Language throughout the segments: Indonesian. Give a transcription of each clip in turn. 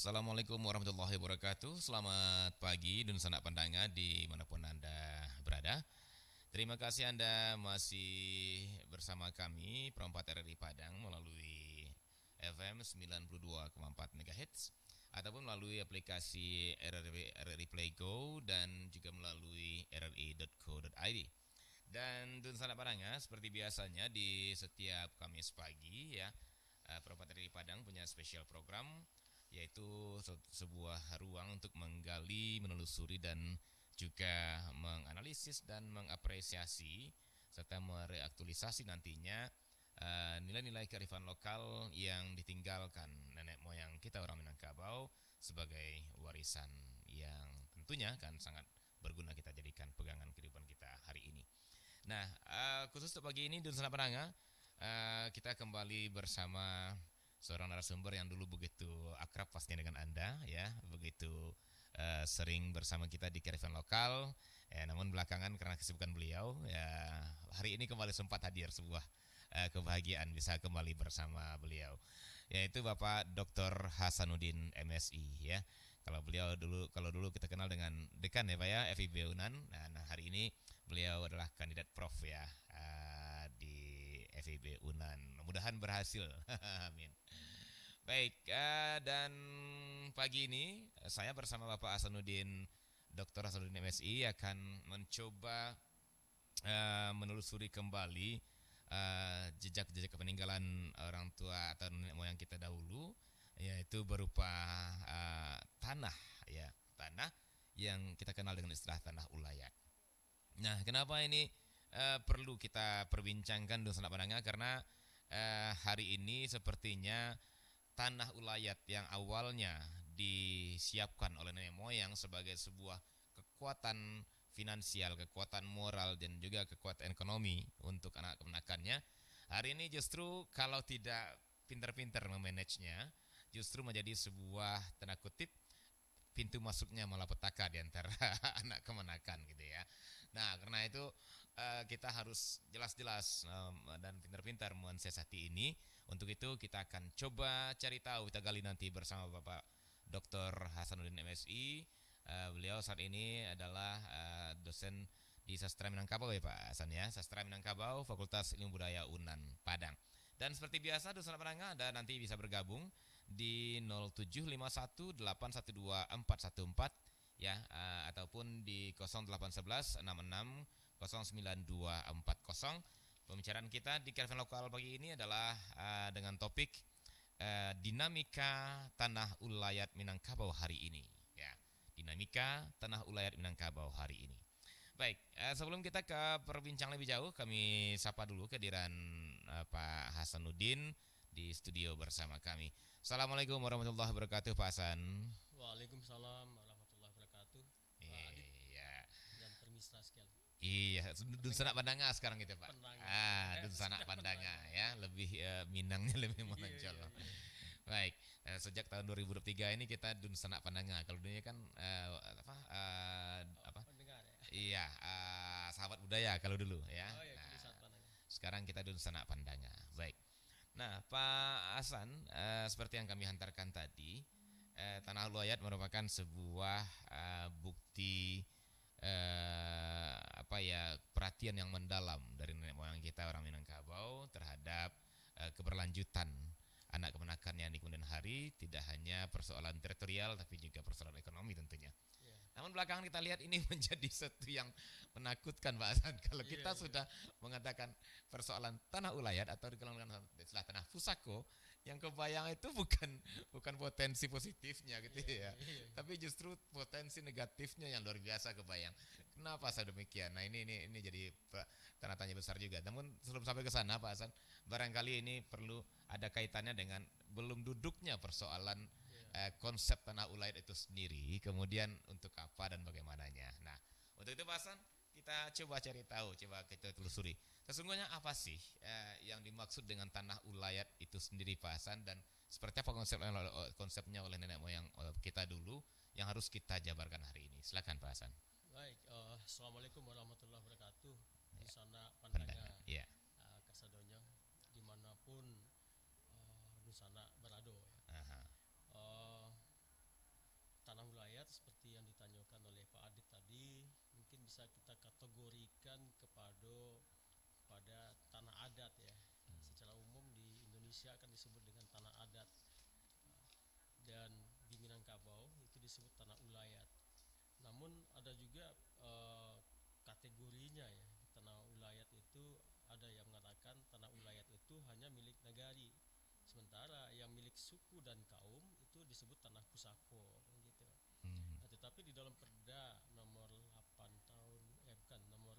Assalamualaikum warahmatullahi wabarakatuh. Selamat pagi dan sanak pandanga dimanapun Anda berada. Terima kasih Anda masih bersama kami Perempat RRI Padang melalui FM 92,4 MHz ataupun melalui aplikasi RRI Play Go dan juga melalui rri.co.id. Dan sanak pandanga seperti biasanya di setiap Kamis pagi ya, Perempat RRI Padang punya spesial program yaitu sebuah ruang untuk menggali, menelusuri dan juga menganalisis dan mengapresiasi serta mereaktualisasi nantinya nilai-nilai kearifan lokal yang ditinggalkan nenek moyang kita orang Minangkabau sebagai warisan yang tentunya kan sangat berguna kita jadikan pegangan kehidupan kita hari ini. Nah, khusus untuk pagi ini Dun Sana Penanga, kita kembali bersama seorang narasumber yang dulu begitu akrab pastinya dengan Anda ya, begitu sering bersama kita di kearifan lokal. Namun belakangan karena kesibukan beliau ya, hari ini kembali sempat hadir sebuah kebahagiaan bisa kembali bersama beliau, yaitu Bapak Dr. Hasanuddin MSI ya. Kalau dulu kita kenal dengan dekan ya Pak ya, FIB Unan. Nah, hari ini beliau adalah kandidat prof ya di FIB Unan. Mudah-mudahan berhasil. Amin. Baik, dan pagi ini saya bersama Bapak Hasanuddin, Dr. Hasanuddin MSI akan mencoba menelusuri kembali jejak-jejak peninggalan orang tua atau nenek moyang kita dahulu, yaitu berupa tanah ya, tanah yang kita kenal dengan istilah tanah ulayat. Nah, kenapa ini perlu kita perbincangkan Dun Sanak Pandanga? Karena hari ini sepertinya tanah ulayat yang awalnya disiapkan oleh nenek moyang sebagai sebuah kekuatan finansial, kekuatan moral dan juga kekuatan ekonomi untuk anak kemenakannya, hari ini justru kalau tidak pintar-pintar memanagenya, justru menjadi sebuah tanda kutip pintu masuknya malapetaka di antara anak kemenakan gitu ya. Nah, karena itu kita harus jelas-jelas dan pintar-pintar mensiasati ini. Untuk itu kita akan coba cari tahu, kita gali nanti bersama Bapak Dr. Hasanuddin MSI. Beliau saat ini adalah dosen di Sastra Minangkabau ya Pak Hasan ya, Sastra Minangkabau, Fakultas Ilmu Budaya Unan Padang. Dan seperti biasa Dosen Penanga Anda nanti bisa bergabung di 07118124414 ya, ataupun di 0811660924. Pembicaraan kita di Kearifan Lokal pagi ini adalah dengan topik dinamika tanah ulayat Minangkabau hari ini ya. Dinamika tanah ulayat Minangkabau hari ini. Baik, sebelum kita ke perbincangan lebih jauh, kami sapa dulu kehadiran Pak Hasanuddin di studio bersama kami. Assalamualaikum warahmatullahi wabarakatuh, Pak Hasan. Waalaikumsalam warahmatullahi wabarakatuh. Pak Adit Iya, dan permisa sekalian. iya, Dun Sanak Pandanga sekarang gitu Pak. Pandanga. Dun Sanak Pandanga ya, lebih Minangnya lebih menonjol. Iya. Baik, sejak tahun 2023 ini kita Dun Sanak Pandanga. Kalau dunia kan apa? Pendengar ya. Iya, sahabat budaya kalau dulu ya. Oh iya, Nah, jadi saat Pandanga. sekarang kita Dun Sanak Pandanga. Baik. Nah, Pak Hasan, seperti yang kami hantarkan tadi, Tanah Ulayat merupakan sebuah bukti apa ya, perhatian yang mendalam dari nenek moyang kita orang Minangkabau terhadap keberlanjutan anak kemenakannya di kemudian hari, tidak hanya persoalan teritorial tapi juga persoalan ekonomi tentunya. Iya. Namun belakangan kita lihat ini menjadi sesuatu yang menakutkan Pak Hasan. Kalau kita Iya. sudah mengatakan persoalan tanah ulayat atau dikenal dengan istilah tanah pusako, yang kebayang itu bukan potensi positifnya gitu ya, Iya. tapi justru potensi negatifnya yang luar biasa kebayang. Kenapa saya demikian? Nah, ini jadi tanda tanya besar juga. Namun sebelum sampai ke sana Pak Hasan, barangkali ini perlu ada kaitannya dengan belum duduknya persoalan konsep tanah ulayat itu sendiri, kemudian untuk apa dan bagaimananya. Nah, untuk itu Pak Hasan, kita coba cari tahu, coba kita telusuri. Sesungguhnya apa sih yang dimaksud dengan tanah ulayat itu sendiri Pak Hasan, dan seperti apa konsepnya oleh nenek moyang kita dulu yang harus kita jabarkan hari ini. Silakan Pak Hasan. Baik, assalamualaikum warahmatullahi wabarakatuh. Di sana Pandanga. Pandanga, Iya. Kasadonyang, dimanapun di sana berado. Aha. Eh, bisa kita kategorikan pada tanah adat ya. Secara umum di Indonesia akan disebut dengan tanah adat, dan di Minangkabau itu disebut tanah ulayat. Namun ada juga kategorinya ya. Tanah ulayat itu ada yang mengatakan tanah ulayat itu hanya milik nagari, sementara yang milik suku dan kaum itu disebut tanah pusako gitu. Nah, tetapi di dalam Perda nomor 8 tahun bukan nomor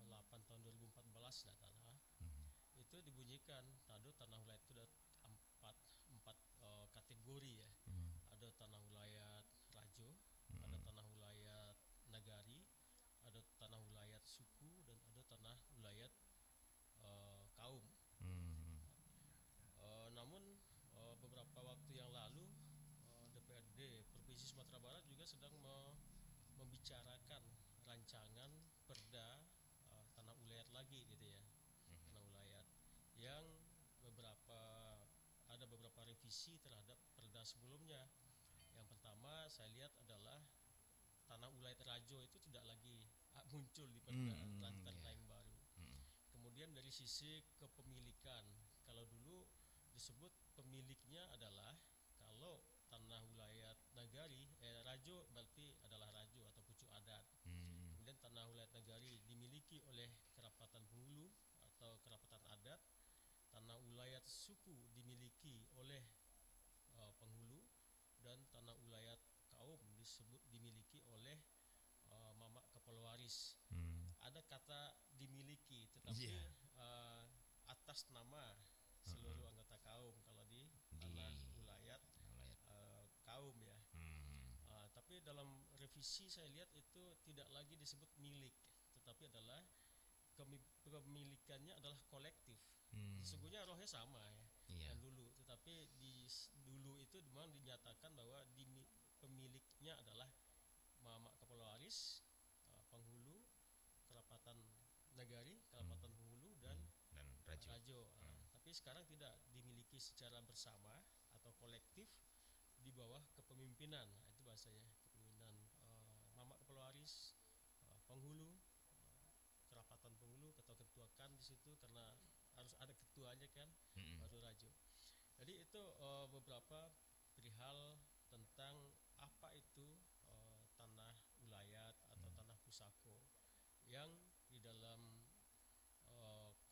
8 tahun 2014 datalah, itu dibunyikan tanah ulayat itu ada empat kategori ya. Ada tanah ulayat rajo, ada tanah ulayat nagari, ada tanah ulayat suku, dan ada tanah ulayat kaum. Namun beberapa waktu yang lalu DPRD Provinsi Sumatera Barat juga sedang membicarakan rancangan perda tanah ulayat lagi gitu ya. Tanah ulayat yang ada beberapa revisi terhadap perda sebelumnya. Yang pertama saya lihat adalah tanah ulayat rajo itu tidak lagi muncul di perda rancangan yang baru. Kemudian dari sisi kepemilikan, kalau dulu disebut pemiliknya adalah, kalau tanah ulayat nagari rajo berarti adalah rajo atau pucuk adat. Kemudian tanah ulayat nagari dimiliki oleh kerapatan penghulu atau kerapatan adat. Tanah ulayat suku dimiliki oleh penghulu, dan tanah ulayat kaum dimiliki oleh mamak kepala waris. Ada kata dimiliki, tetapi atas nama seluruh anggota kaum kalau di tanah ulayat kaum ya. Tapi dalam revisi saya lihat itu tidak lagi disebut milik, tetapi adalah kepemilikannya adalah kolektif. Sesungguhnya rohnya sama ya, yang dulu, tetapi dulu itu memang dinyatakan bahwa pemiliknya adalah mamak kepala waris, penghulu, kerapatan nagari, kerapatan penghulu, dan rajo. Tapi sekarang tidak dimiliki secara bersama atau kolektif di bawah kepemimpinan. Itu bahasanya, kepemimpinan mamak kepala waris, penghulu, kerapatan penghulu, ketua-ketuakan di situ karena harus ada ketuanya kan, baru rajo. Jadi itu beberapa perihal tentang apa itu tanah ulayat atau tanah pusako, yang di dalam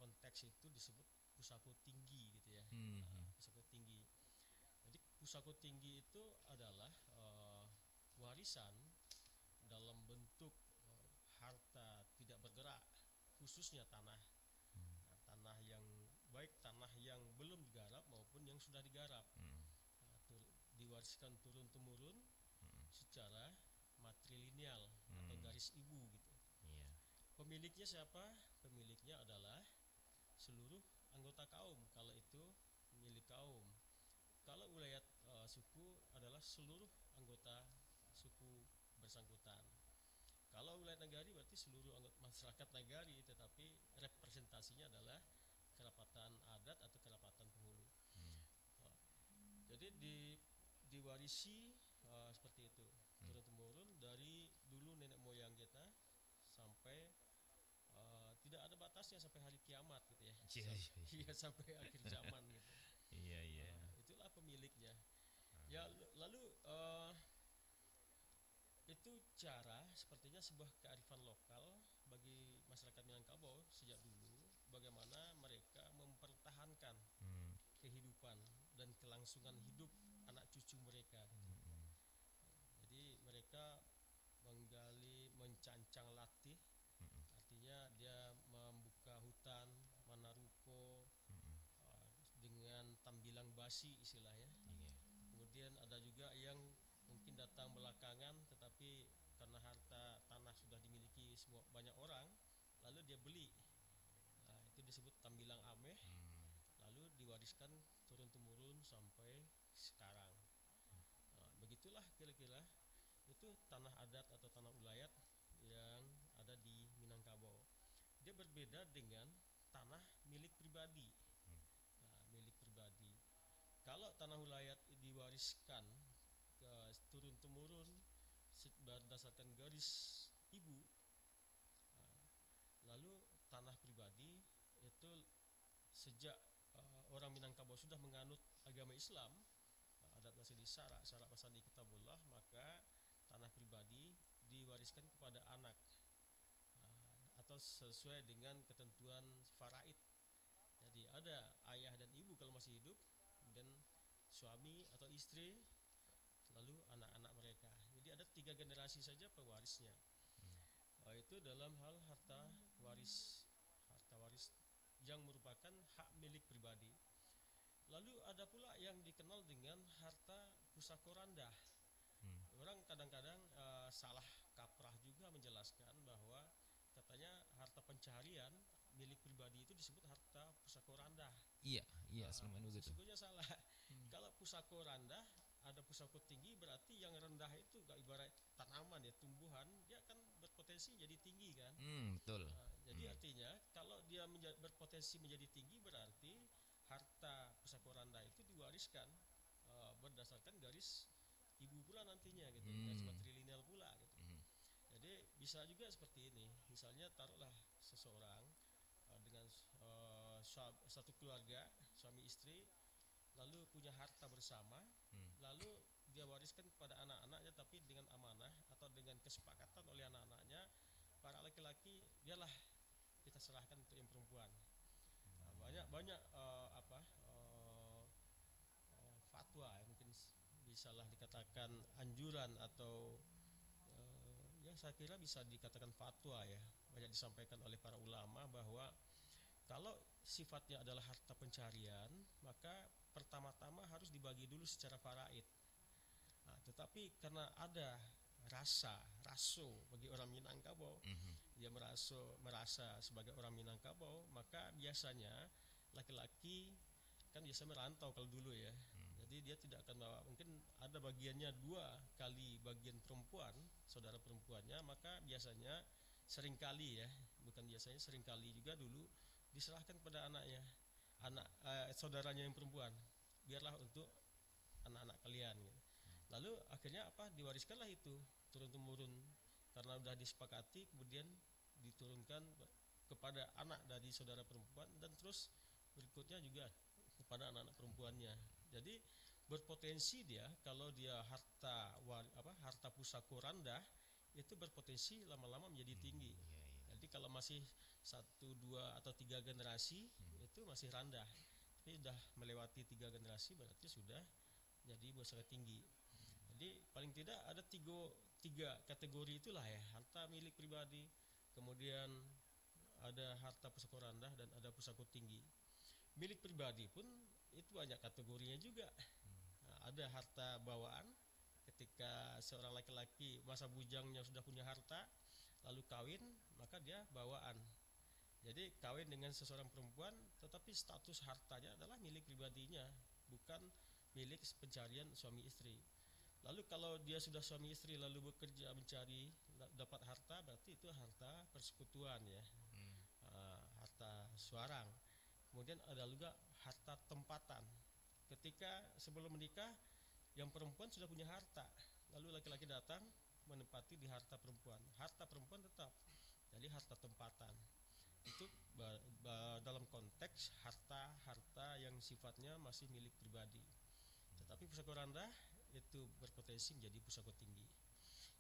konteks itu disebut pusako tinggi gitu ya. Pusako tinggi. Jadi pusako tinggi itu adalah warisan dalam bentuk harta tidak bergerak, khususnya tanah. Tanah yang baik tanah yang belum digarap maupun yang sudah digarap, diwariskan turun temurun secara matrilineal atau garis ibu gitu. Pemiliknya siapa? Pemiliknya adalah seluruh anggota kaum kalau itu milik kaum. Kalau ulayat suku adalah seluruh anggota suku bersangkutan. Kalau wilayah nagari berarti seluruh anggota masyarakat nagari, tetapi representasinya adalah kerapatan adat atau kerapatan penghulu. Jadi diwarisi seperti itu turun temurun dari dulu nenek moyang kita sampai tidak ada batasnya sampai hari kiamat gitu ya. Iya, sampai akhir zaman gitu. Itulah pemiliknya. Ya, lalu itu cara sepertinya sebuah kearifan lokal bagi masyarakat Minangkabau sejak dulu, bagaimana mereka mempertahankan kehidupan dan kelangsungan hidup anak cucu mereka gitu. Jadi mereka menggali, mencancang latih, artinya dia membuka hutan Manaruko dengan tambilang basi istilahnya. Kemudian ada juga yang mungkin datang belakangan, tetapi karena harta tanah sudah dimiliki semua banyak orang, lalu dia beli. Itu disebut tambilang ameh, lalu diwariskan turun temurun sampai sekarang. Begitulah kira-kira itu tanah adat atau tanah ulayat yang ada di Minangkabau. Dia berbeda dengan tanah milik pribadi. Milik pribadi. Kalau tanah ulayat diwariskan turun temurun berdasarkan garis ibu. Lalu tanah pribadi itu sejak orang Minangkabau sudah menganut agama Islam, adat masih di syarak pasal di kitabullah, maka tanah pribadi diwariskan kepada anak atau sesuai dengan ketentuan faraid. Jadi ada ayah dan ibu kalau masih hidup, dan suami atau istri, lalu anak-anak mereka. Jadi ada 3 generasi saja pewarisnya. Itu dalam hal harta waris yang merupakan hak milik pribadi. Lalu ada pula yang dikenal dengan harta pusakoranda. Orang kadang-kadang salah kaprah juga menjelaskan bahwa katanya harta pencaharian milik pribadi itu disebut harta pusakoranda. Iya, selama ini begitu. Sesungguhnya salah. Kalau pusakoranda, ada pusako tinggi, berarti yang rendah itu gak ibarat tanaman ya, tumbuhan, dia akan berpotensi jadi tinggi kan. Betul. Jadi artinya kalau dia berpotensi menjadi tinggi, berarti harta pusako randa itu diwariskan berdasarkan garis ibu pula nantinya gitu, garis matrilineal pula gitu. Jadi bisa juga seperti ini. Misalnya taruhlah seseorang dengan satu keluarga, suami istri, lalu punya harta bersama, lalu dia wariskan kepada anak-anaknya, tapi dengan amanah atau dengan kesepakatan oleh anak-anaknya, para laki-laki biarlah kita serahkan untuk yang perempuan. Banyak fatwa, mungkin bisalah dikatakan anjuran atau ya saya kira bisa dikatakan fatwa ya, banyak disampaikan oleh para ulama bahwa kalau sifatnya adalah harta pencarian, maka pertama-tama harus dibagi dulu secara faraid. Tetapi karena ada raso bagi orang Minangkabau, dia merasa sebagai orang Minangkabau, maka biasanya laki-laki kan biasa merantau kalau dulu ya. Jadi dia tidak akan bawa, mungkin ada bagiannya 2 kali bagian perempuan, saudara perempuannya, maka biasanya seringkali juga dulu diserahkan kepada anaknya, saudaranya yang perempuan, biarlah untuk anak-anak kalian gitu. Lalu akhirnya diwariskanlah itu turun-temurun, karena sudah disepakati, kemudian diturunkan kepada anak dari saudara perempuan, dan terus berikutnya juga kepada anak-anak perempuannya. Jadi berpotensi dia, kalau dia harta pusako randa, itu berpotensi lama-lama menjadi tinggi. Jadi kalau masih 1, 2 atau 3 generasi itu masih rendah, tapi sudah melewati 3 generasi berarti sudah jadi pusaka tinggi. Jadi paling tidak ada 3 kategori itulah ya, harta milik pribadi, kemudian ada harta pusako rendah, dan ada pusako tinggi. Milik pribadi pun itu banyak kategorinya juga. Ada harta bawaan, ketika seorang laki-laki masa bujangnya sudah punya harta, lalu kawin, maka dia bawaan. Jadi kawin dengan seseorang perempuan, tetapi status hartanya adalah milik pribadinya, bukan milik pencarian suami istri. Lalu kalau dia sudah suami istri lalu bekerja mencari dapat harta, berarti itu harta persekutuan ya, harta suarang. Kemudian ada juga harta tempatan. Ketika sebelum menikah, yang perempuan sudah punya harta, lalu laki-laki datang menempati di harta perempuan. Harta perempuan tetap jadi harta tempatan. Itu dalam konteks harta yang sifatnya masih milik pribadi. Tetapi pusako randa itu berpotensi menjadi pusako tinggi.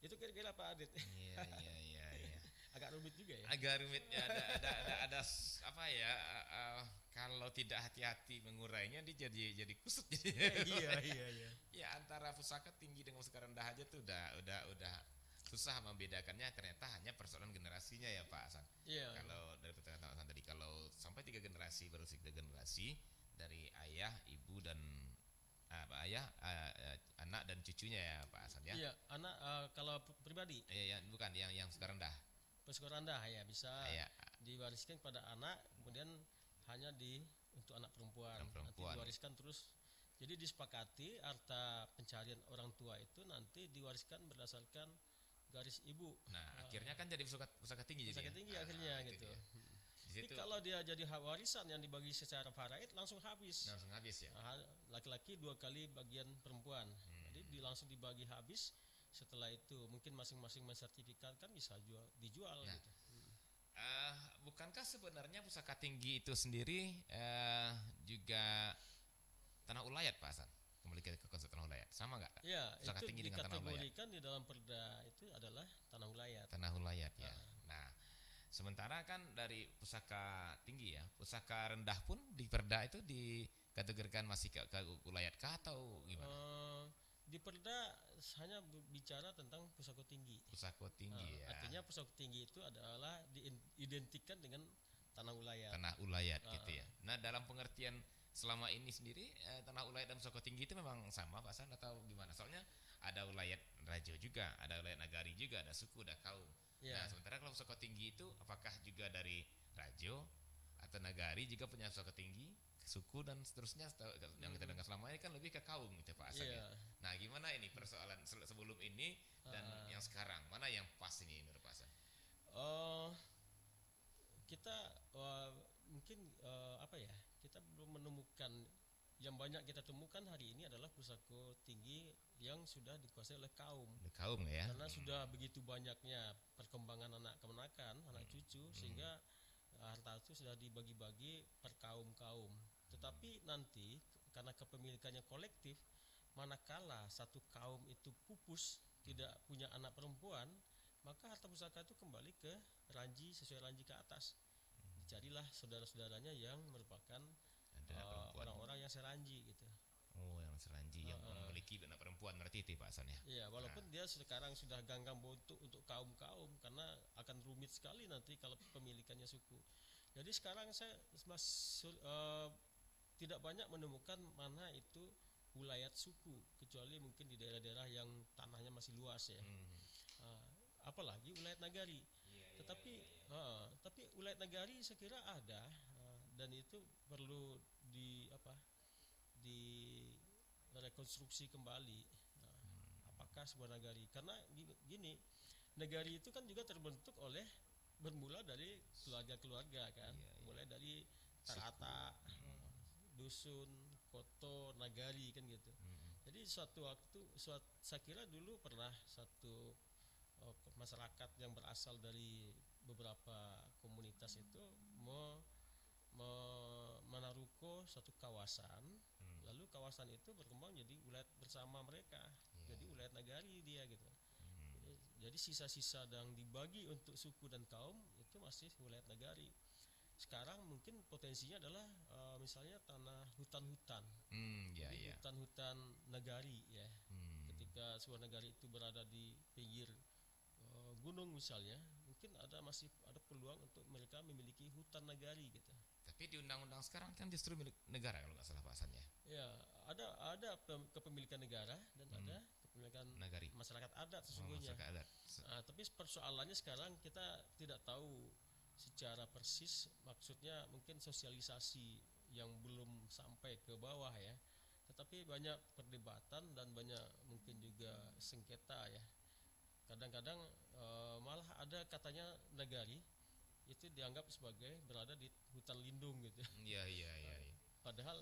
Itu kira-kira Pak Adit. Iya. Agak rumit juga ya. Agak rumit ya, ada apa ya? Kalau tidak hati-hati mengurainya, dia jadi kusut jadi. Iya. Ya antara pusaka tinggi dengan pusaka rendah aja tuh udah susah membedakannya, ternyata hanya persoalan generasinya ya Pak Hasan. Iya. Kalau dari pertanyaan tadi, kalau sampai 3 generasi, baru 3 generasi dari ayah, ibu dan anak dan cucunya ya Pak Hasan ya. Iya, anak kalau pribadi. Iya, bukan yang sekarang dah. Pusako randa ya bisa diwariskan kepada anak, kemudian hanya untuk anak perempuan. Nanti diwariskan terus. Jadi disepakati harta pencarian orang tua itu nanti diwariskan berdasarkan garis ibu. Nah, akhirnya kan jadi pusaka tinggi pusaka jadi. tinggi akhirnya gitu. Tapi kalau dia jadi warisan yang dibagi secara faraid, langsung habis ya. Laki-laki 2 kali bagian perempuan. Jadi langsung dibagi habis Setelah itu mungkin masing-masing mensertifikatkan bisa dijual Ya. gitu. Bukankah sebenarnya pusaka tinggi itu sendiri juga tanah ulayat Pak Hasan? Kembali ke konsep tanah ulayat, sama nggak Kak? Ya, Pusaka itu tinggi dengan tanah ulayat. dikategorikan di dalam perda itu adalah tanah ulayat. Tanah ulayat ya. Ah. Nah, sementara kan dari pusaka tinggi ya, pusaka rendah pun di perda itu dikategorikan masih ke ulayat kah atau gimana? Di perda hanya bicara tentang pusaka tinggi. Pusaka tinggi ya. Artinya pusaka tinggi itu adalah diidentikan dengan tanah ulayat. Tanah ulayat gitu ya. Nah, dalam pengertian selama ini sendiri tanah ulayat dan pusaka tinggi itu memang sama Pak Hasan atau gimana? Soalnya ada ulayat Rajo juga, ada ulayat Nagari juga, ada suku, ada kaum. Ya. Nah, sementara kalau pusaka tinggi itu apakah juga dari Rajo atau Nagari juga punya pusaka tinggi, suku dan seterusnya yang kita dengar selama ini kan lebih ke kaum gitu Pak Hasan ya. Nah, gimana ini persoalan sebelum ini dan yang sekarang? Mana yang pas ini menurut Pak Hasan? Kita mungkin apa ya? Kita belum menemukan. Yang banyak kita temukan hari ini adalah pusaka tinggi yang sudah dikuasai oleh kaum. Kaum ya. Karena sudah begitu banyaknya perkembangan anak kemenakan, anak cucu, sehingga harta itu sudah dibagi-bagi per kaum-kaum. Tetapi nanti karena kepemilikannya kolektif, manakala satu kaum itu pupus, tidak punya anak perempuan, maka harta pusaka itu kembali ke ranji sesuai ranji ke atas. Dicarilah saudara-saudaranya yang merupakan orang-orang yang seranji gitu. Oh, yang seranji yang memiliki anak perempuan berarti itu Pak Hasan ya. Iya, walaupun dia sekarang sudah ganggang bentuk untuk kaum-kaum karena akan rumit sekali nanti kalau pemilikannya suku. Jadi sekarang saya tidak banyak menemukan mana itu wilayah suku, kecuali mungkin di daerah-daerah yang tanahnya masih luas ya. Apalagi wilayah nagari. Tapi wilayah nagari saya kira ada dan itu perlu rekonstruksi kembali. Apakah sebuah nagari? Karena gini, nagari itu kan juga terbentuk oleh bermula dari keluarga-keluarga kan, mulai dari tarata, dusun, koto, nagari kan gitu. Jadi suatu waktu, saya kira dulu pernah satu masyarakat yang berasal dari beberapa komunitas itu menaruhko suatu kawasan, lalu kawasan itu berkembang jadi wilayah bersama mereka, jadi wilayah nagari dia gitu. Jadi sisa-sisa yang dibagi untuk suku dan kaum itu masih wilayah nagari. Sekarang mungkin potensinya adalah misalnya tanah hutan-hutan, hutan-hutan nagari ya. Ketika sebuah nagari itu berada di pinggir gunung misalnya, mungkin masih ada peluang untuk mereka memiliki hutan nagari gitu. Tapi di undang-undang sekarang kan justru milik negara kalau nggak salah Pak Hasan ya. Ya, ada kepemilikan negara dan ada kepemilikan nagari, masyarakat adat sesungguhnya. Masyarakat adat. Tapi persoalannya sekarang kita tidak tahu secara persis, maksudnya mungkin sosialisasi yang belum sampai ke bawah ya. Tetapi banyak perdebatan dan banyak mungkin juga sengketa ya. Kadang-kadang malah ada katanya nagari itu dianggap sebagai berada di hutan lindung gitu. Iya. Padahal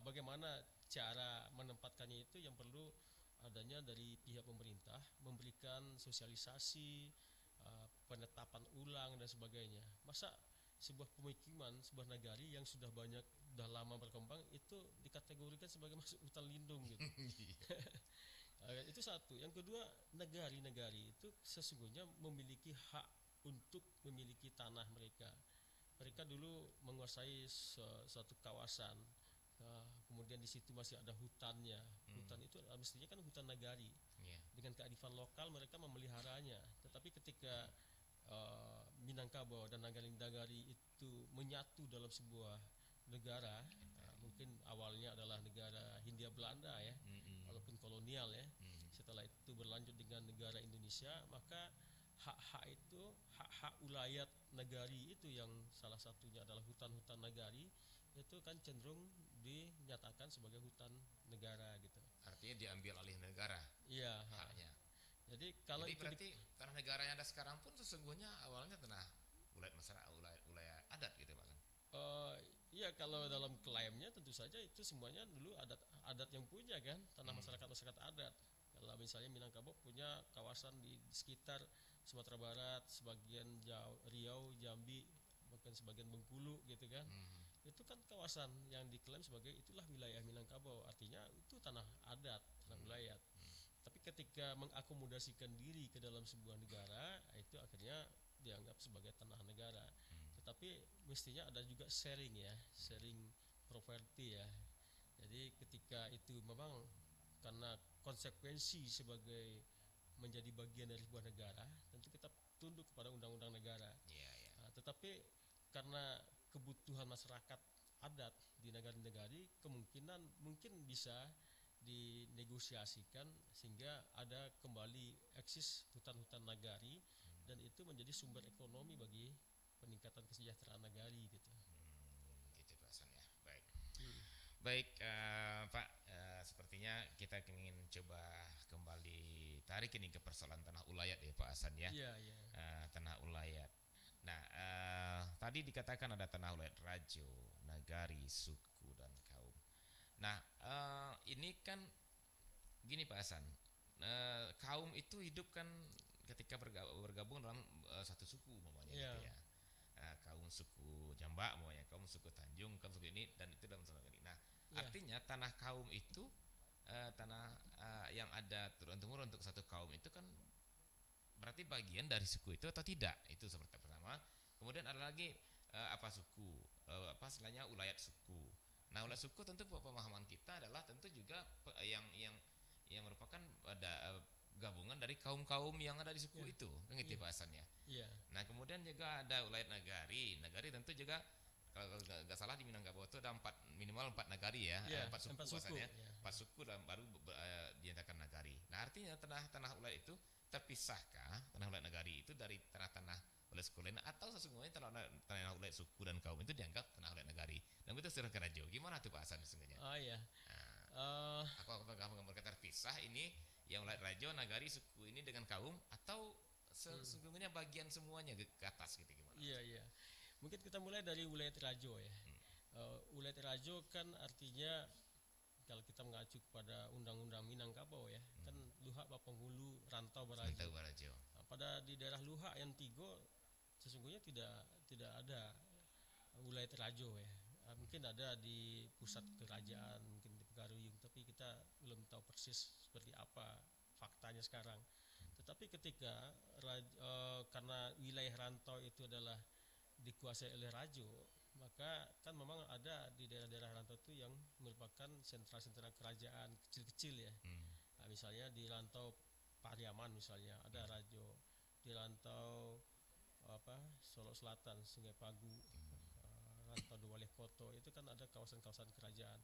bagaimana cara menempatkannya itu yang perlu adanya dari pihak pemerintah memberikan sosialisasi, penetapan ulang dan sebagainya. Masa sebuah pemukiman, sebuah nagari yang sudah lama berkembang itu dikategorikan sebagai masuk hutan lindung gitu. Itu satu. Yang kedua, nagari-nagari itu sesungguhnya memiliki hak untuk memiliki tanah mereka. Mereka dulu menguasai suatu kawasan, kemudian di situ masih ada hutannya. Hutan itu mestinya kan hutan nagari. Dengan kearifan lokal mereka memeliharanya. Tetapi ketika Minangkabau dan nagari-nagari itu menyatu dalam sebuah negara, mungkin awalnya adalah negara Hindia Belanda ya, walaupun kolonial ya. Setelah itu berlanjut dengan negara Indonesia, maka hak-hak ulayat nagari itu yang salah satunya adalah hutan-hutan nagari itu kan cenderung dinyatakan sebagai hutan negara gitu. Artinya diambil alih negara. Iya, haknya. Jadi kalau itu berarti tanah negara yang ada sekarang pun sesungguhnya awalnya tanah wilayah masyarakat, wilayah adat gitu Pak. Iya, kalau dalam klaimnya tentu saja itu semuanya dulu adat yang punya kan, tanah masyarakat adat. Misalnya Minangkabau punya kawasan di sekitar Sumatera Barat, sebagian Riau, Jambi, bahkan sebagian Bengkulu gitu kan. Itu kan kawasan yang diklaim sebagai itulah wilayah Minangkabau, artinya itu tanah adat, tanah wilayah. Tapi ketika mengakomodasikan diri ke dalam sebuah negara, itu akhirnya dianggap sebagai tanah negara. Tetapi mestinya ada juga sharing ya, sharing properti ya. Jadi ketika itu memang karena konsekuensi sebagai menjadi bagian dari sebuah negara, tentu kita tunduk kepada undang-undang negara. Tetapi karena kebutuhan masyarakat adat di negara-negara, kemungkinan mungkin bisa dinegosiasikan sehingga ada kembali eksis hutan-hutan nagari, dan itu menjadi sumber ekonomi bagi peningkatan kesejahteraan nagari gitu. Gitu Pak Hasan ya. Baik. Baik Pak, sepertinya kita ingin coba kembali tarik ini ke persoalan tanah ulayat ya Pak Hasan ya. Iya. Tanah ulayat. Nah, tadi dikatakan ada tanah ulayat Rajo, Nagari, suku dan kaum. Nah, ini kan gini Pak Hasan, kaum itu hidup kan ketika bergabung dalam satu suku umpamanya gitu ya. Kaum suku Jamba umpamanya, kaum suku Tanjung, kaum suku ini, dan itu dalam suku ini. Nah, artinya tanah kaum itu tanah yang ada turun-temurun untuk satu kaum itu kan berarti bagian dari suku itu atau tidak? Itu seperti pertama. Kemudian ada lagi apa suku? Apa istilahnya ulayat suku. Nah, ulayat suku tentu pemahaman kita adalah tentu juga yang merupakan ada gabungan dari kaum-kaum yang ada di suku itu, kan gitu bahasannya. Nah, kemudian juga ada ulayat nagari. Nagari tentu juga kalau nggak salah di Minangkabau itu ada minimal 4 nagari ya, 4 suku bahasanya. 4 suku dan baru dinyatakan nagari. Nah, artinya tanah ulayat itu terpisahkah tanah ulayat nagari itu dari tanah-tanah ulayat suku lain, atau sesungguhnya tanah ulayat suku dan kaum itu dianggap tanah ulayat nagari dan itu sudah kerajo? Gimana tuh Pak Hasan sesungguhnya? Aku berkata terpisah ini yang ulayat rajo, nagari, suku ini dengan kaum, atau sesungguhnya bagian semuanya ke atas gitu, gimana? Iya. Mungkin kita mulai dari ulayat rajo ya. Ulayat rajo kan artinya kalau kita mengacu kepada undang-undang Minangkabau ya, kan Luhak Bapanghulu Rantau Barajo. Nah, pada di daerah Luhak yang Tigo sesungguhnya tidak ada ulayat rajo ya. Mungkin ada di pusat kerajaan, mungkin di Pegaruyung, tapi kita belum tahu persis seperti apa faktanya sekarang. Tetapi ketika karena wilayah rantau itu adalah dikuasai oleh rajo, maka kan memang ada di daerah-daerah rantau itu yang merupakan sentra-sentra kerajaan kecil-kecil ya. Nah, misalnya di rantau Pariaman misalnya ada rajo, di rantau Solo Selatan, Sungai Pagu, rantau Dowaleh-Koto itu kan ada kawasan-kawasan kerajaan,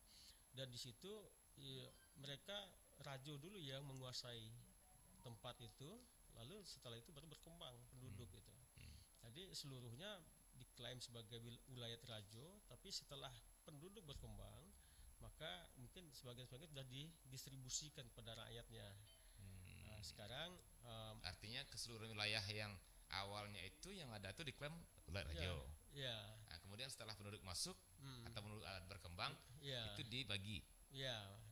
dan di situ mereka rajo dulu yang menguasai tempat itu, lalu setelah itu baru berkembang penduduk itu. Jadi seluruhnya diklaim sebagai ulayat rajo, tapi setelah penduduk berkembang maka mungkin sebagian sudah didistribusikan kepada rakyatnya. Nah, sekarang artinya ke seluruh wilayah yang awalnya itu yang ada itu diklaim ulayat rajo. Nah, kemudian setelah penduduk masuk atau penduduk berkembang itu dibagi.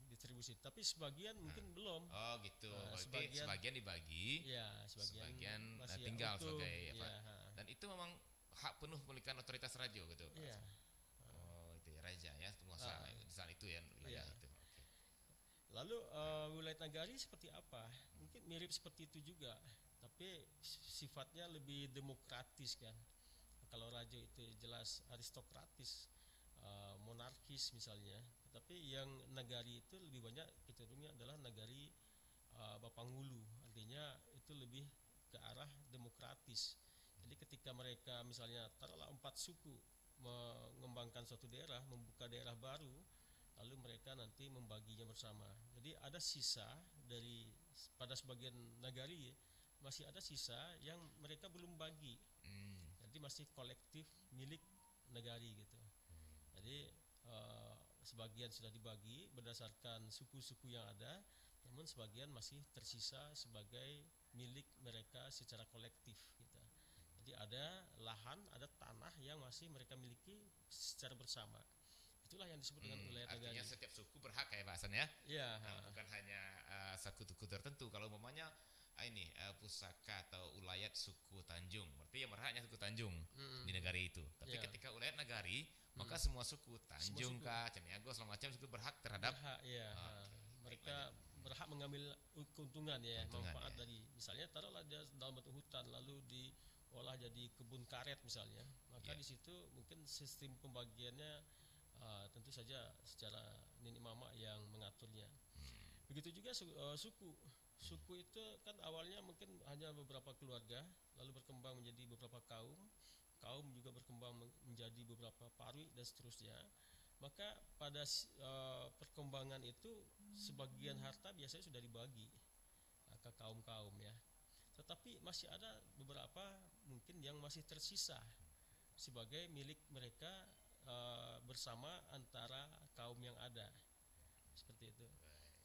Distribusi, tapi sebagian mungkin belum. Oh gitu. Sebagian dibagi. Sebagian masih tinggal sebagai dan itu memang hak penuh pemilikan otoritas rajo gitu. Oh, itu ya raja ya, penguasa di saat itu ya wilayah itu. Lalu wilayah nagari seperti apa? Mungkin mirip seperti itu juga, tapi sifatnya lebih demokratis kan. Kalau rajo itu jelas aristokratis, monarkis misalnya. Tapi yang nagari itu lebih banyak kecenderungannya adalah nagari Bapanghulu, artinya itu lebih ke arah demokratis. Jadi ketika mereka misalnya taruhlah 4 suku mengembangkan suatu daerah, membuka daerah baru, lalu mereka nanti membaginya bersama. Jadi ada sisa dari pada sebagian nagari masih ada sisa yang mereka belum bagi. Jadi masih kolektif milik nagari gitu. Jadi sebagian sudah dibagi berdasarkan suku-suku yang ada, namun sebagian masih tersisa sebagai milik mereka secara kolektif gitu. Jadi ada lahan, ada tanah yang masih mereka miliki secara bersama. Itulah yang disebut dengan ulayat nagari. Artinya setiap suku berhak ya Pak Hasan ya? Iya. Bukan hanya suku tertentu. Kalau umpamanya ini pusaka atau ulayat suku Tanjung, berarti yang berhaknya suku Tanjung di negara itu. Tapi ketika ulayat nagari, maka semua suku Tanjung kah, Caniago segala macam suku berhak terhadap mereka berhak mengambil keuntungan manfaat dari, misalnya taruhlah dia dalam bentuk hutan lalu diolah jadi kebun karet misalnya, maka di situ mungkin sistem pembagiannya tentu saja secara nenek mama yang mengaturnya. Begitu juga suku itu kan awalnya mungkin hanya beberapa keluarga, lalu berkembang menjadi beberapa kaum juga berkembang menjadi beberapa parwi dan seterusnya. Maka pada perkembangan itu sebagian harta biasanya sudah dibagi ke kaum-kaum ya. Tetapi masih ada beberapa mungkin yang masih tersisa sebagai milik mereka bersama antara kaum yang ada. Seperti itu.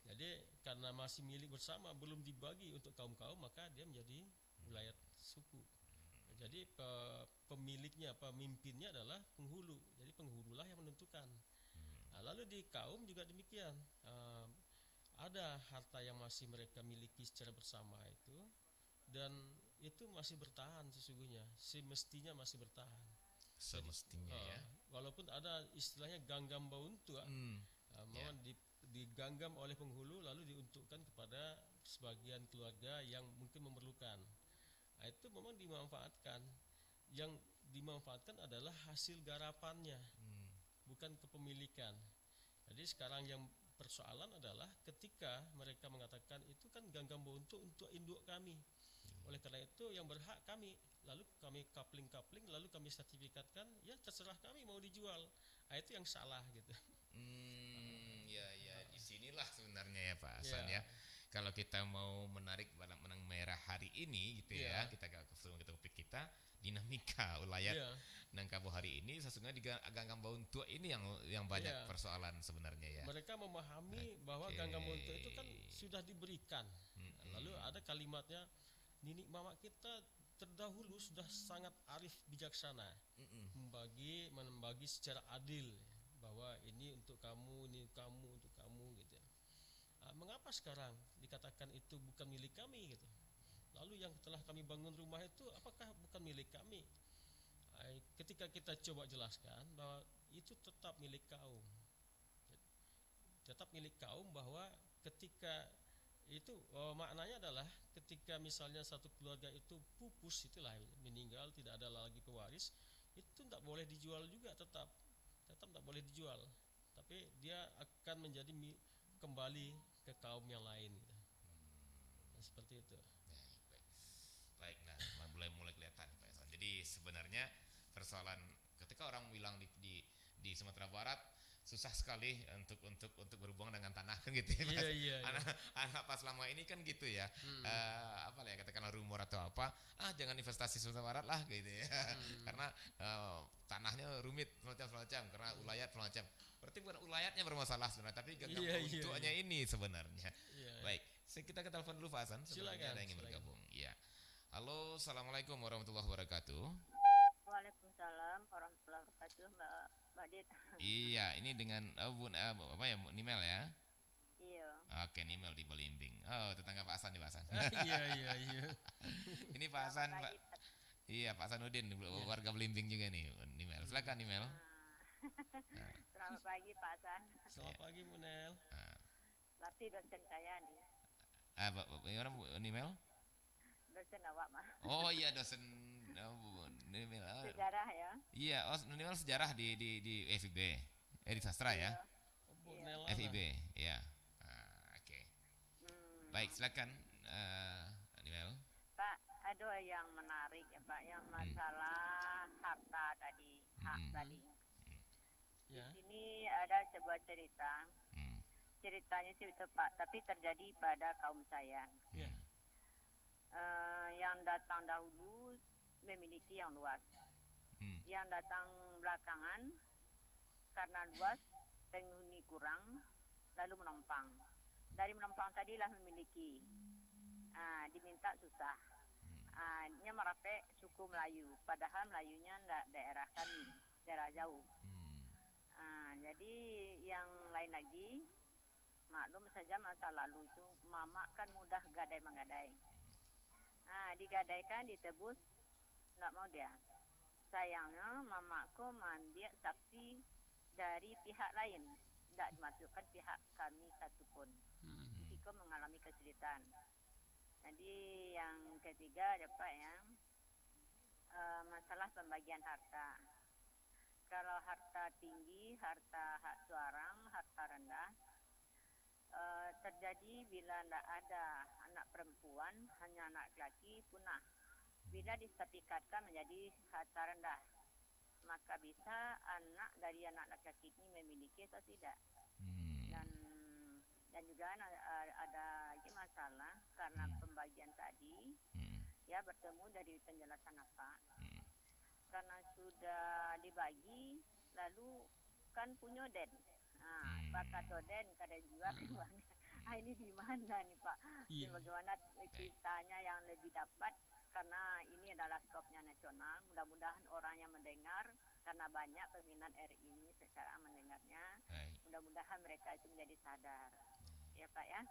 Jadi karena masih milik bersama, belum dibagi untuk kaum-kaum, maka dia menjadi wilayah suku. Jadi pemimpinnya adalah penghulu. Jadi penghululah yang menentukan. Lalu di kaum juga demikian. Ada harta yang masih mereka miliki secara bersama itu, dan itu masih bertahan sesungguhnya. Semestinya masih bertahan. Semestinya ya. Walaupun ada istilahnya ganggam bauntua, memang diganggam oleh penghulu lalu diuntukkan kepada sebagian keluarga yang mungkin memerlukan. Itu memang dimanfaatkan. Yang dimanfaatkan adalah hasil garapannya, bukan kepemilikan. Jadi sekarang yang persoalan adalah ketika mereka mengatakan itu kan ganggam bauntu untuk induk kami. Oleh karena itu yang berhak kami, lalu kami kapling, lalu kami sertifikatkan, ya terserah kami mau dijual. Itu yang salah gitu. Ya, disinilah sebenarnya ya Pak Hasan ya. Kalau kita mau menarik benang merah hari ini gitu ya, kita topik kita dinamika ulayat Nangkabo hari ini sesungguhnya di Ganggam Bauntua ini yang banyak persoalan sebenarnya ya. Mereka memahami bahwa Ganggam Bauntua itu kan sudah diberikan. Lalu ada kalimatnya, nenek mama kita terdahulu sudah sangat arif bijaksana, membagi secara adil, bahwa ini untuk kamu, ini untuk kamu gitu. Mengapa sekarang dikatakan itu bukan milik kami gitu? Lalu yang telah kami bangun rumah itu apakah bukan milik kami? Ketika kita coba jelaskan bahwa itu tetap milik kaum. Tetap milik kaum, bahwa ketika itu maknanya adalah ketika misalnya satu keluarga itu pupus, itulah meninggal, tidak ada lagi pewaris, itu tidak boleh dijual juga, tetap tidak boleh dijual, tapi dia akan menjadi kembali ke kaum yang lain gitu. Seperti itu. Baik, nah mulai kelihatan Pak Hasan. Jadi sebenarnya persoalan ketika orang bilang di Sumatera Barat susah sekali untuk berhubungan dengan tanah kan gitu ya. Iya. Anak pas selama ini kan gitu ya. Apa ya, katakanlah rumor atau apa, jangan investasi Sumatera Barat lah gitu ya. Karena tanahnya rumit semacam karena ulayat semacam. Berarti bukan ulayatnya bermasalah sebenarnya, tapi Ganggam Bauntuanya ini sebenarnya. Baik, kita ke telepon dulu Pak Hasan. Sebenarnya ada yang ingin bergabung. Iya. Halo, assalamualaikum warahmatullahi wabarakatuh. Waalaikumsalam warahmatullahi wabarakatuh, Mbak Dit. Iya, ini dengan apa ya, Nimel ya? Iya. Oke, Nimel di Belimbing. Oh, tetangga Pak Hasan nih, Pak Hasan. Iya. Ini Pak Hasan, Pak. Iya, Pak Hasanuddin, warga Belimbing juga nih, Nimel. Silakan Nimel. Selamat pagi Pak Hasan. Selamat pagi Bu Nel. Tapi dosen saya nih. Bagaimana Bu Nimel? Dosen awak mah. Oh iya, dosen Nimel. Sejarah ya. Iya, Nimel sejarah di FIB. Di sastra ya. Bu Nel. FIB, ya. Oke. Baik, silakan Nimel. Pak, ada yang menarik ya Pak, yang masalah harta tadi, hak tadi. Di sini ada sebuah cerita. Ceritanya sih tepat, tapi terjadi pada kaum saya. Yang datang dahulu memiliki yang luas. Yang datang belakangan karena luas, penghuni kurang, lalu menempang. Dari menempang tadilah memiliki. Diminta susah. Dia merapek suku Melayu, padahal Melayunya enggak daerah kami, daerah jauh. Jadi yang lain lagi maklum saja masa lalu itu mama kan mudah gadai menggadai. Nah, digadaikan, ditebus, nggak mau dia. Sayangnya mamaku mengambil saksi dari pihak lain, tidak dimasukkan pihak kami satupun. Risiko mengalami kesulitan. Jadi yang ketiga ada Pak ya, masalah pembagian harta. Kalau harta tinggi, harta hak suara, harta rendah, terjadi bila tidak ada anak perempuan, hanya anak laki punah. Bila disertifikatkan menjadi harta rendah, maka bisa anak dari anak laki-laki ini memiliki atau tidak. Dan juga ada lagi masalah karena pembagian tadi, ya bertemu dari penjelasan apa. Karena sudah dibagi, lalu kan punya den. Pak atau den kada jual kemana? Ini di mana nih Pak? Bagaimana kitanya yang lebih dapat? Karena ini adalah skopnya nasional. Mudah-mudahan orang yang mendengar, karena banyak peminat RI ini secara mendengarnya, mudah-mudahan mereka itu menjadi sadar. Ya Pak ya.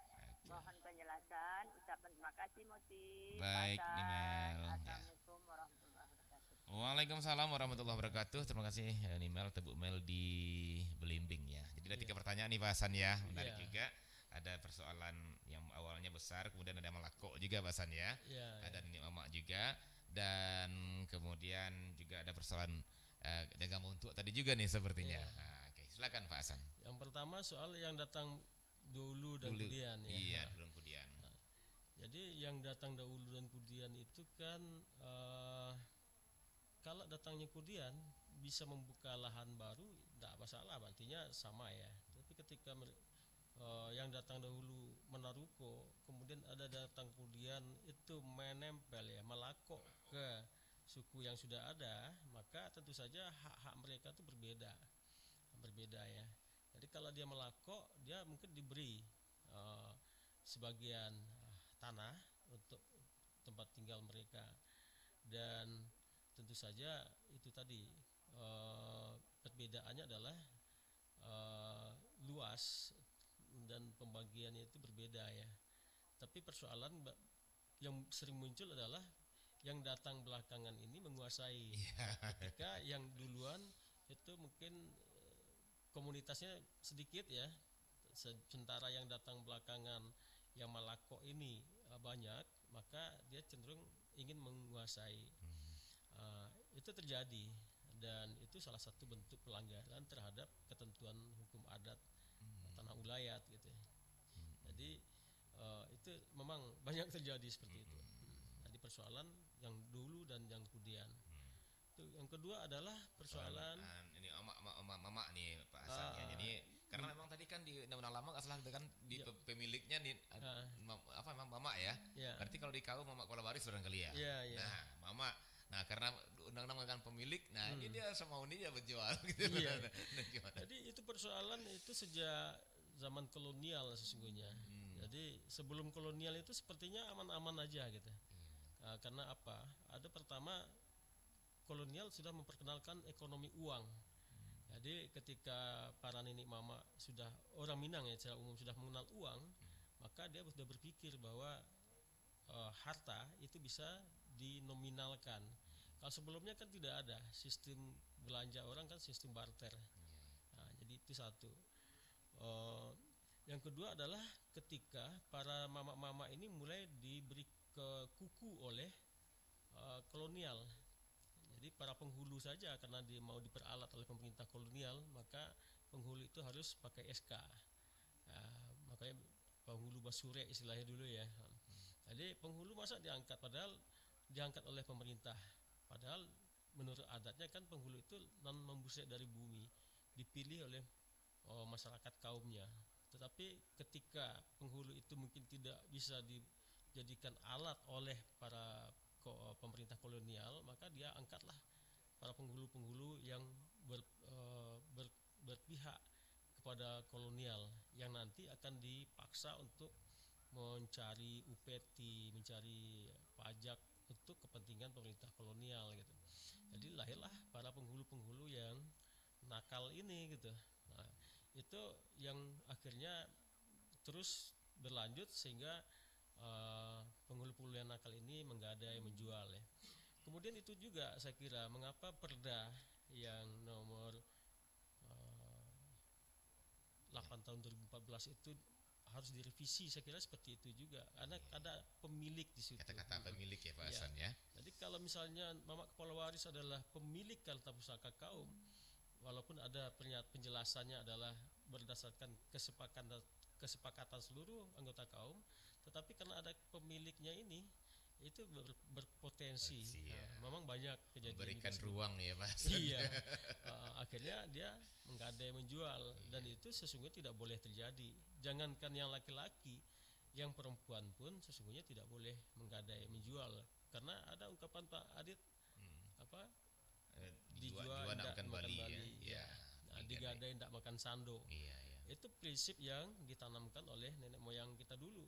Mohon penjelasan. Ucapan terima kasih Muti. Baik, Nimel. Assalamualaikum warahmatullahi wabarakatuh. Waalaikumsalam warahmatullahi wabarakatuh. Terima kasih Nimel, Tebu Mel di Belimbing ya. Jadi ada 3 pertanyaan nih Pak Hasan ya. Menarik juga. Ada persoalan yang awalnya besar, kemudian ada Malako juga Pak Hasan ya. Ada Nenek Mama juga. Dan kemudian juga ada persoalan dagang untuk tadi juga nih sepertinya. Oke, silakan Pak Hasan. Yang pertama soal yang datang dulu dan kemudian ya. Iya, dulu dan kemudian. Jadi yang datang dahulu dan kemudian itu kan kalau datangnya kemudian bisa membuka lahan baru, tidak masalah, artinya sama ya. Tapi ketika yang datang dahulu menaruko, kemudian ada datang kemudian itu menempel ya, melakok ke suku yang sudah ada, maka tentu saja hak-hak mereka itu berbeda ya. Jadi kalau dia melakok, dia mungkin diberi sebagian tanah untuk tempat tinggal mereka, dan tentu saja itu tadi perbedaannya adalah luas dan pembagiannya itu berbeda ya. Tapi persoalan yang sering muncul adalah yang datang belakangan ini menguasai. Ketika yang duluan itu mungkin komunitasnya sedikit ya, sementara yang datang belakangan yang melakok ini banyak, maka dia cenderung ingin menguasai. Itu terjadi, dan itu salah satu bentuk pelanggaran terhadap ketentuan hukum adat tanah ulayat gitu ya. Jadi itu memang banyak terjadi seperti itu. Jadi persoalan yang dulu dan yang kemudian. Itu yang kedua adalah persoalan ini mama nih Pak Hasan ya. Jadi karena memang tadi kan di Undang-Undang Lama nggak salah kan di pemiliknya nih mama ya. Berarti kalau di KU mama kepala waris barangkali ya. Nah, mama. Nah, karena undang-undang kan pemilik, nah ini dia semaunya berjual gitu. Jadi itu persoalan itu sejak zaman kolonial sesungguhnya. Jadi sebelum kolonial itu sepertinya aman-aman aja gitu. Karena apa? Ada pertama, kolonial sudah memperkenalkan ekonomi uang. Jadi ketika para nenek mama sudah, orang Minang ya secara umum sudah mengenal uang, maka dia sudah berpikir bahwa harta itu bisa dinominalkan. Kalau sebelumnya kan tidak ada sistem belanja orang, kan sistem barter. Nah, jadi itu satu. Yang kedua adalah ketika para mama-mama ini mulai diberi ke kuku oleh kolonial. Jadi para penghulu saja, karena dia mau diperalat oleh pemerintah kolonial, maka penghulu itu harus pakai SK. Makanya penghulu basure istilahnya dulu ya. Jadi penghulu masa diangkat, padahal diangkat oleh pemerintah. Padahal menurut adatnya kan penghulu itu non membusek dari bumi, dipilih oleh masyarakat kaumnya. Tetapi ketika penghulu itu mungkin tidak bisa dijadikan alat oleh para pemerintah kolonial, maka dia angkatlah para penghulu-penghulu yang berpihak kepada kolonial, yang nanti akan dipaksa untuk mencari upeti, mencari pajak untuk kepentingan pemerintah kolonial gitu. Jadi lahirlah para penghulu-penghulu yang nakal ini gitu. Nah, itu yang akhirnya terus berlanjut sehingga penghulu yang nakal ini menggadai, menjual ya. Kemudian itu juga saya kira mengapa Perda yang nomor 8 tahun 2014 itu harus direvisi, saya kira seperti itu juga. Ada pemilik di situ. Kata-kata pemilik ya Pak Hasan ya. Jadi kalau misalnya mama kepala waris adalah pemilik harta pusaka kaum, walaupun ada penjelasannya adalah berdasarkan kesepakatan seluruh anggota kaum, tetapi karena ada pemiliknya ini itu berpotensi memang banyak kejadian memberikan ruang ya Pak. Iya. Akhirnya dia menggadai, menjual, dan itu sesungguhnya tidak boleh terjadi. Jangankan yang laki-laki, yang perempuan pun sesungguhnya tidak boleh menggadai, menjual, karena ada ungkapan Pak Adit dijual tidak makan bali ya. Nah, digadai tidak makan sando. Itu prinsip yang ditanamkan oleh nenek moyang kita dulu,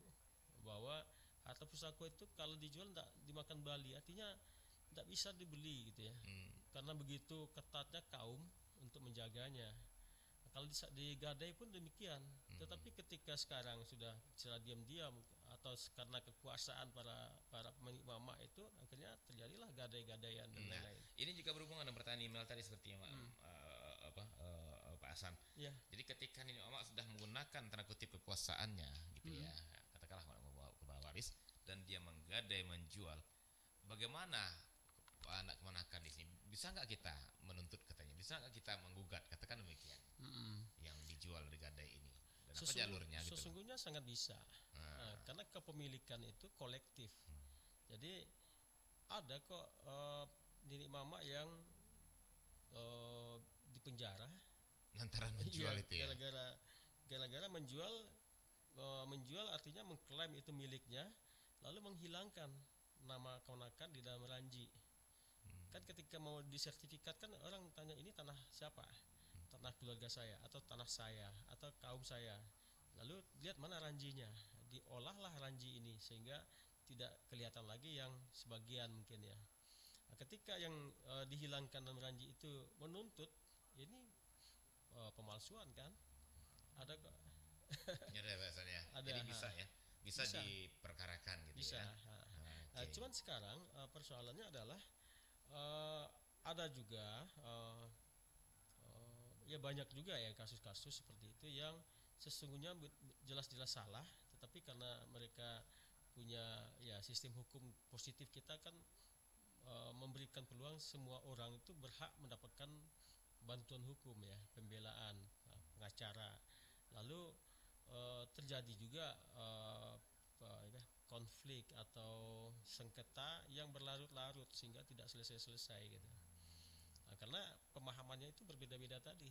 bahwa harta pusaka itu kalau dijual tidak dimakan bali, artinya tidak bisa dibeli gitu ya. Karena begitu ketatnya kaum untuk menjaganya. Kalau digadai pun demikian. Tetapi ketika sekarang sudah secara diam-diam atau karena kekuasaan para pemilik mama itu, akhirnya terjadilah gadai-gadaian dan lain-lain. Ini juga berhubungan dengan pertanyaan email tadi seperti yang Pak Hasan. Ya. Jadi ketika nenek mama sudah menggunakan tanda kutip kekuasaannya gitu ya, katakanlah kepala waris, dan dia menggadai, menjual, bagaimana anak kemenakan di sini? Bisa nggak kita menuntut katanya? Bisa nggak kita menggugat? Katakan demikian. Yang dijual, digadai ini. Dan apa jalurnya? Sesungguhnya sangat bisa. Karena kepemilikan itu kolektif. Jadi ada kok nenek mama yang dipenjara lantaran menjual itu ya. Gara-gara menjual artinya mengklaim itu miliknya, lalu menghilangkan nama keponakan di dalam ranji. Kan ketika mau disertifikatkan orang tanya, ini tanah siapa? Tanah keluarga saya atau tanah saya atau kaum saya. Lalu lihat mana ranjinya, diolahlah ranji ini sehingga tidak kelihatan lagi yang sebagian mungkin ya. Nah, ketika yang dihilangkan dalam ranji itu menuntut, ini pemalsuan kan? Ada kok. Ada bahasanya. Jadi bisa ya, bisa diperkarakan gitu bisa. ya. Nah, cuman sekarang persoalannya adalah ada juga ya banyak juga ya kasus-kasus seperti itu yang sesungguhnya jelas-jelas salah, tetapi karena mereka punya ya sistem hukum positif kita kan memberikan peluang semua orang itu berhak mendapatkan bantuan hukum ya, pembelaan, pengacara. Lalu terjadi juga konflik atau sengketa yang berlarut-larut sehingga tidak selesai-selesai gitu. Nah, karena pemahamannya itu berbeda-beda tadi.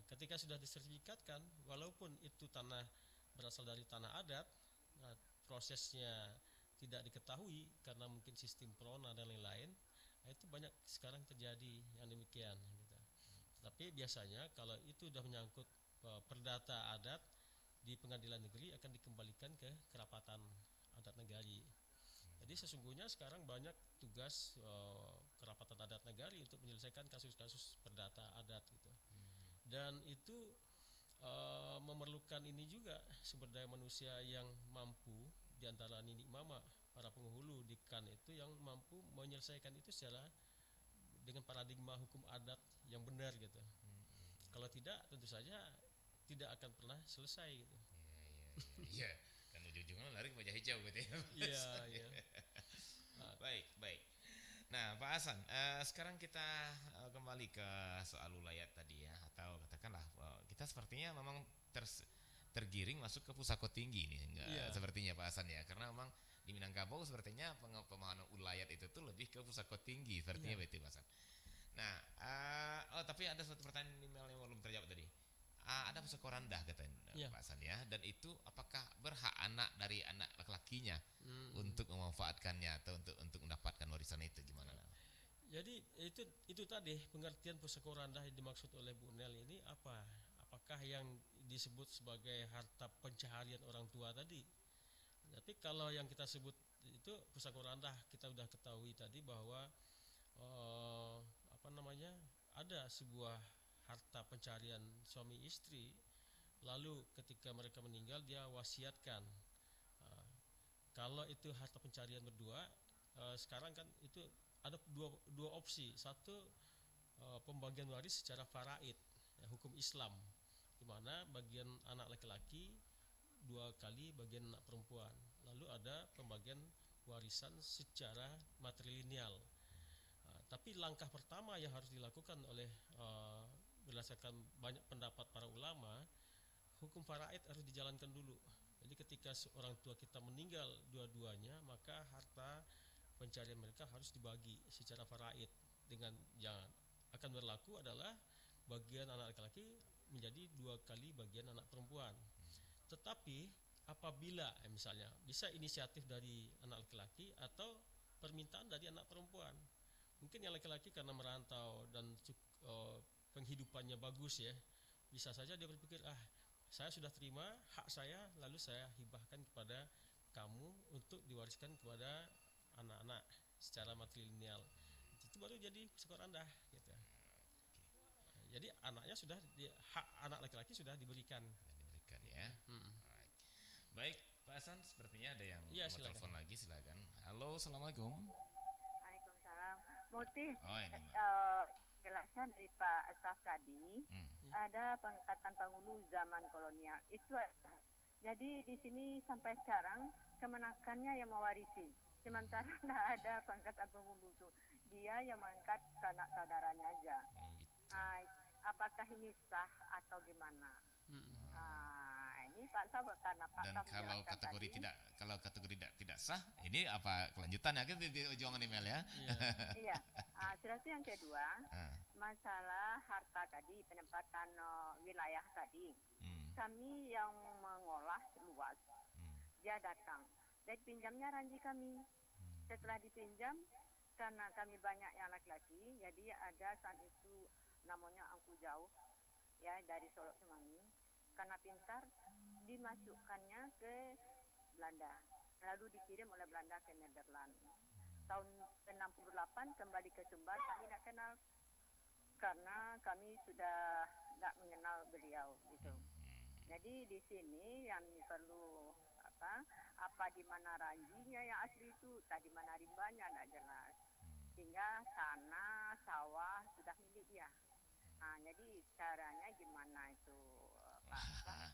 Ketika sudah disertifikatkan, walaupun itu tanah berasal dari tanah adat, prosesnya tidak diketahui karena mungkin sistem prona dan lain-lain, itu banyak sekarang terjadi yang demikian gitu. Tapi biasanya kalau itu sudah menyangkut perdata adat di pengadilan negeri akan dikembalikan ke kerapatan adat negari. Jadi sesungguhnya sekarang banyak tugas kerapatan adat negari untuk menyelesaikan kasus-kasus perdata adat gitu. Dan itu memerlukan ini juga sumber daya manusia yang mampu, di antara ninik mama para penghulu di KAN itu yang mampu menyelesaikan itu secara dengan paradigma hukum adat yang benar gitu. Kalau tidak, tentu saja tidak akan pernah selesai gitu. Iya, kan ujung-ujungnya lari ke wajah hijau gitu ya. Iya. Baik. Nah, Pak Hasan, sekarang kita kembali ke soal ulayat tadi ya, atau katakanlah kita sepertinya memang tergiring masuk ke pusako tinggi nih, sepertinya Pak Hasan ya, karena memang di Minangkabau sepertinya pemahaman ulayat itu tuh lebih ke pusako tinggi, sepertinya betul Pak Hasan. Nah, tapi ada satu pertanyaan email yang belum terjawab tadi. Ada pusako randah katanya Pak Hasan ya, dan itu apakah berhak anak dari anak laki-lakinya untuk memanfaatkannya atau untuk mendapatkan warisan itu, gimana? Jadi itu tadi pengertian pusako randah yang dimaksud oleh Bu Nel ini apa? Apakah yang disebut sebagai harta pencaharian orang tua tadi? Tapi kalau yang kita sebut itu pusako randah, kita sudah ketahui tadi bahwa ada sebuah harta pencarian suami istri lalu ketika mereka meninggal dia wasiatkan. Kalau itu harta pencarian berdua, sekarang kan itu ada dua opsi. Satu, pembagian waris secara faraid, ya, hukum Islam, di mana bagian anak laki-laki 2 kali bagian anak perempuan. Lalu ada pembagian warisan secara matrilineal. Tapi langkah pertama yang harus dilakukan oleh berdasarkan banyak pendapat para ulama, hukum faraid harus dijalankan dulu. Jadi ketika orang tua kita meninggal dua-duanya, maka harta pencarian mereka harus dibagi secara faraid, dengan yang akan berlaku adalah bagian anak laki-laki menjadi 2 kali bagian anak perempuan. Tetapi apabila misalnya bisa inisiatif dari anak laki-laki atau permintaan dari anak perempuan, mungkin yang laki-laki karena merantau dan penghidupannya bagus ya, bisa saja dia berpikir, saya sudah terima hak saya, lalu saya hibahkan kepada kamu untuk diwariskan kepada anak-anak secara matrilineal. Itu baru jadi skor rendah gitu. Jadi anaknya sudah hak anak laki-laki sudah diberikan. Ya. Baik, Pak Hasan, sepertinya ada yang mau telepon lagi, silakan. Halo, assalamualaikum. Waalaikumsalam. Multi. Ini Jelasan dari Pak Asaf tadi, ada pengangkatan penghulu zaman kolonial. Itu jadi di sini sampai sekarang kemenakannya yang mewarisi. Sementara tidak ada pengangkatan penghulu itu. Dia yang mengangkat anak saudaranya aja. Apakah ini sah atau gimana? Ini Pak Asaf karena Pak dan kalau kategori tidak sah, ini apa kelanjutannya? Kita di ujung email ya. Iya. Terus yang kedua, masalah harta tadi, penempatan wilayah tadi. Kami yang mengolah luas, dia datang dan pinjamnya ranji kami. Setelah dipinjam, karena kami banyak yang laki-laki, jadi ada saat itu namanya angku jauh, ya, dari Solo Semanggi. Karena pintar, dimasukkannya ke Belanda, lalu dikirim oleh Belanda ke Nederland. Tahun 68 kembali ke Sumbar, kami tidak kenal karena kami sudah tidak mengenal beliau gitu. Jadi di sini yang perlu apa di mana ranjinya yang asli itu, tadi mana rimbanya tidak jelas, sehingga tanah sawah sudah milik dia. Jadi caranya gimana itu, Pak?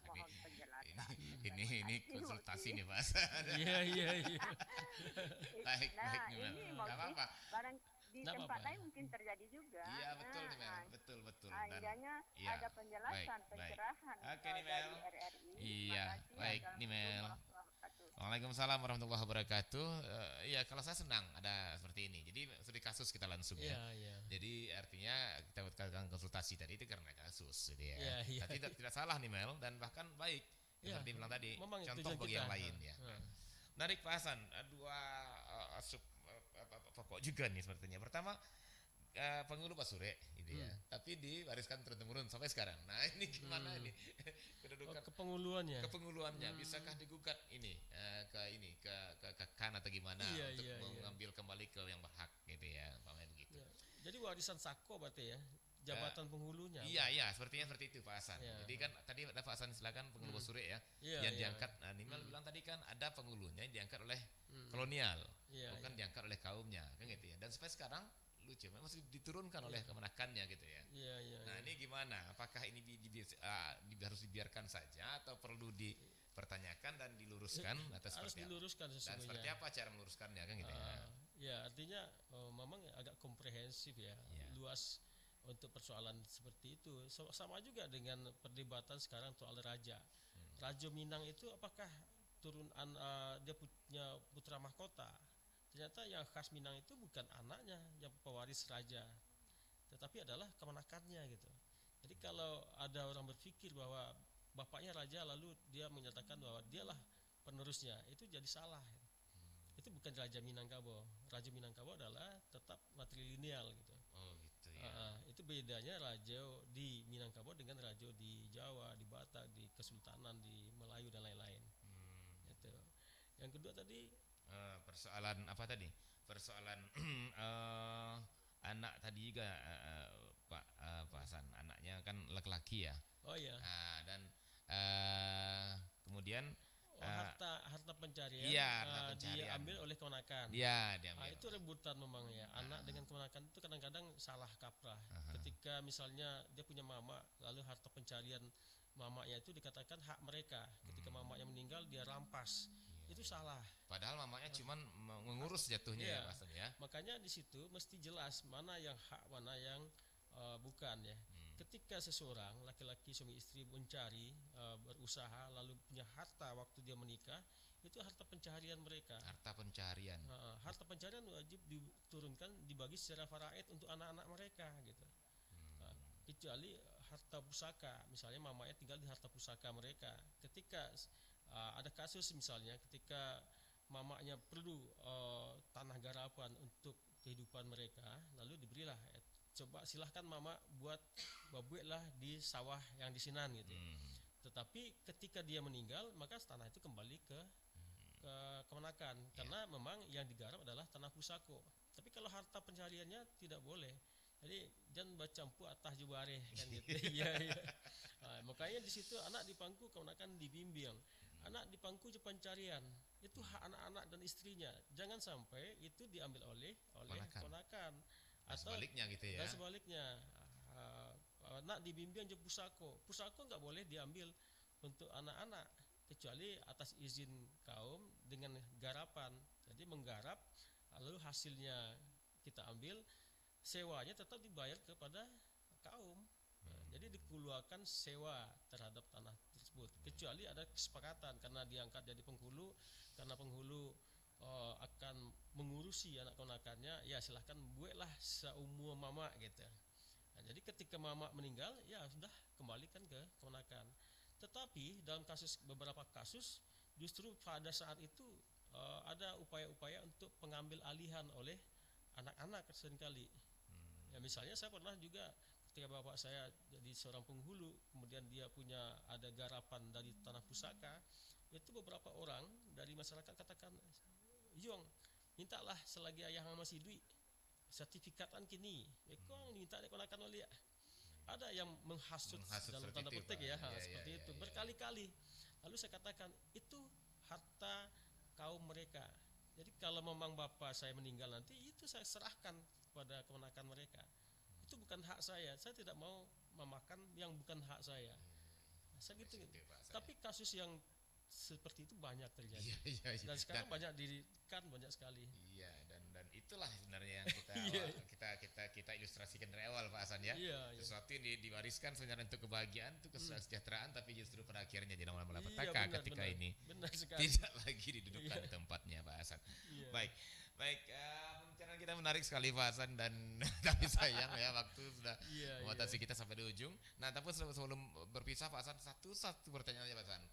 Mohon penjelasan. Ini konsultasi nih, Pak. Iya. Baik. Ini apa-apa. Barang di tempat lain mungkin terjadi juga. Iya, betul nih, Mel. Betul. Idanya ada penjelasan, pencerahan dari RRI. Iya, baik nih, Mel. Waalaikumsalam warahmatullahi wabarakatuh. Iya, kalau saya senang ada seperti ini. Jadi studi kasus kita langsung ya. Jadi artinya kita buatkan konsultasi tadi itu karena kasus, gitu ya. Tapi tidak salah nih, Mel, dan bahkan baik. Seperti bilang tadi, contoh bagi yang lain ya. Menarik, Pak Hasan. Dua pokok juga nih sepertinya. Pertama, penghulu Pak Sure gitu ya. Tapi diwariskan turun-temurun sampai sekarang. Nah, ini gimana ini? Kedudukan kepenguluannya bisakah digugat ini ke KAN atau gimana untuk mengambil kembali ke yang berhak gitu ya, Pak Men gitu. Jadi warisan Sako berarti ya, jabatan penghulunya. Iya, sepertinya seperti itu Pak Hasan. Jadi kan tadi ada Pak Hasan, silakan penghulu Pak Sure ya. Yang diangkat, Nimel bilang tadi kan ada penghulunya yang diangkat oleh kolonial, bukan diangkat oleh kaumnya, kan gitu ya. Dan sampai sekarang lucu, masih diturunkan oleh kemenakannya gitu ya. Nah, ini gimana? Apakah ini harus dibiarkan saja atau perlu dipertanyakan dan diluruskan atau harus diluruskan sesungguhnya. Dan seperti apa cara meluruskannya, kan gitu ya? Ya, artinya memang agak komprehensif ya, luas untuk persoalan seperti itu. Sama juga dengan perdebatan sekarang soal raja. Raja Minang itu apakah dia punya putra mahkota? Ternyata yang khas Minang itu bukan anaknya yang pewaris raja, tetapi adalah kemenakannya gitu. Jadi kalau ada orang berpikir bahwa bapaknya raja lalu dia menyatakan bahwa dialah penerusnya, itu jadi salah. Itu bukan Raja Minangkabau. Raja Minangkabau adalah tetap matrilineal gitu. Oh gitu ya. Itu bedanya raja di Minangkabau dengan raja di Jawa, di Batak, di Kesultanan, di Melayu dan lain-lain. Gitu. Yang kedua tadi persoalan apa tadi? Persoalan anak tadi juga Pak Hasan, anaknya kan laki-laki ya. Oh iya. Dan Kemudian harta pencarian, harta pencarian diambil oleh keponakan. Iya, diambil. Itu rebutan memang ya. Anak dengan keponakan itu kadang-kadang salah kaprah. Ketika misalnya dia punya mama, lalu harta pencarian mamanya itu dikatakan hak mereka. Ketika mamanya meninggal dia rampas. Itu salah. Padahal mamanya cuman mengurus jatuhnya ya Pak Hasan ya. Makanya di situ mesti jelas mana yang hak, mana yang bukan ya. Ketika seseorang laki-laki suami istri mencari, berusaha lalu punya harta waktu dia menikah, itu harta pencaharian mereka. Harta pencaharian. Harta pencaharian wajib diturunkan, dibagi secara faraid untuk anak-anak mereka gitu. Kecuali harta pusaka, misalnya mamanya tinggal di harta pusaka mereka. Ketika ada kasus misalnya ketika mamanya perlu tanah garapan untuk kehidupan mereka, lalu diberilah, coba silahkan mama buatlah di sawah yang di Sinan gitu. Tetapi ketika dia meninggal maka tanah itu kembali ke keponakan, karena memang yang digarap adalah tanah pusako. Tapi kalau harta pencariannya tidak boleh. Jadi jangan bacampu atah jubare kan gitu. Iya. Makanya di situ anak di pangku keponakan dibimbing. Anak di pangku pencarian itu hak anak-anak dan istrinya. Jangan sampai itu diambil oleh keponakan. Atau sebaliknya gitu ya. Dan sebaliknya, anak dibimbing je pusako nggak boleh diambil untuk anak-anak kecuali atas izin kaum dengan garapan. Jadi menggarap, lalu hasilnya kita ambil, sewanya tetap dibayar kepada kaum. Jadi dikeluarkan sewa terhadap tanah tersebut, kecuali ada kesepakatan karena diangkat jadi penghulu, karena penghulu akan mengurusi anak keponakannya, ya silahkan buatlah seumur mama gitu. Nah, jadi ketika mama meninggal ya sudah kembalikan ke keponakan. Tetapi dalam beberapa kasus justru pada saat itu ada upaya-upaya untuk pengambil alihan oleh anak-anak seringkali. Ya misalnya saya pernah juga ketika bapak saya jadi seorang penghulu, kemudian dia punya ada garapan dari tanah pusaka, itu beberapa orang dari masyarakat katakan, Yong, mintalah selagi ayah masih duit sertifikatan kini. Kau minta dikonakan oleh ada yang menghasut dalam tanda petik ya, seperti itu berkali-kali. Lalu saya katakan itu harta kaum mereka. Jadi kalau memang bapak saya meninggal nanti itu saya serahkan kepada keponakan mereka. Itu bukan hak saya. Saya tidak mau memakan yang bukan hak saya. Saya gitu. Tapi kasus yang seperti itu banyak terjadi. Dan sekarang banyak dirikan banyak sekali. Iya, dan itulah sebenarnya yang kita ilustrasikan dari awal Pak Hasan ya. Sesuatu yang diwariskan sebenarnya untuk kebahagiaan, untuk kesejahteraan, tapi justru pada akhirnya jadi malapetaka ketika ini tidak lagi didudukan di tempatnya Pak Hasan. Baik, pembicaraan kita menarik sekali Pak Hasan, dan tapi sayang ya waktu sudah membatasi kita sampai di ujung. Nah, tapi sebelum berpisah Pak Hasan, satu pertanyaan aja Pak Hasan.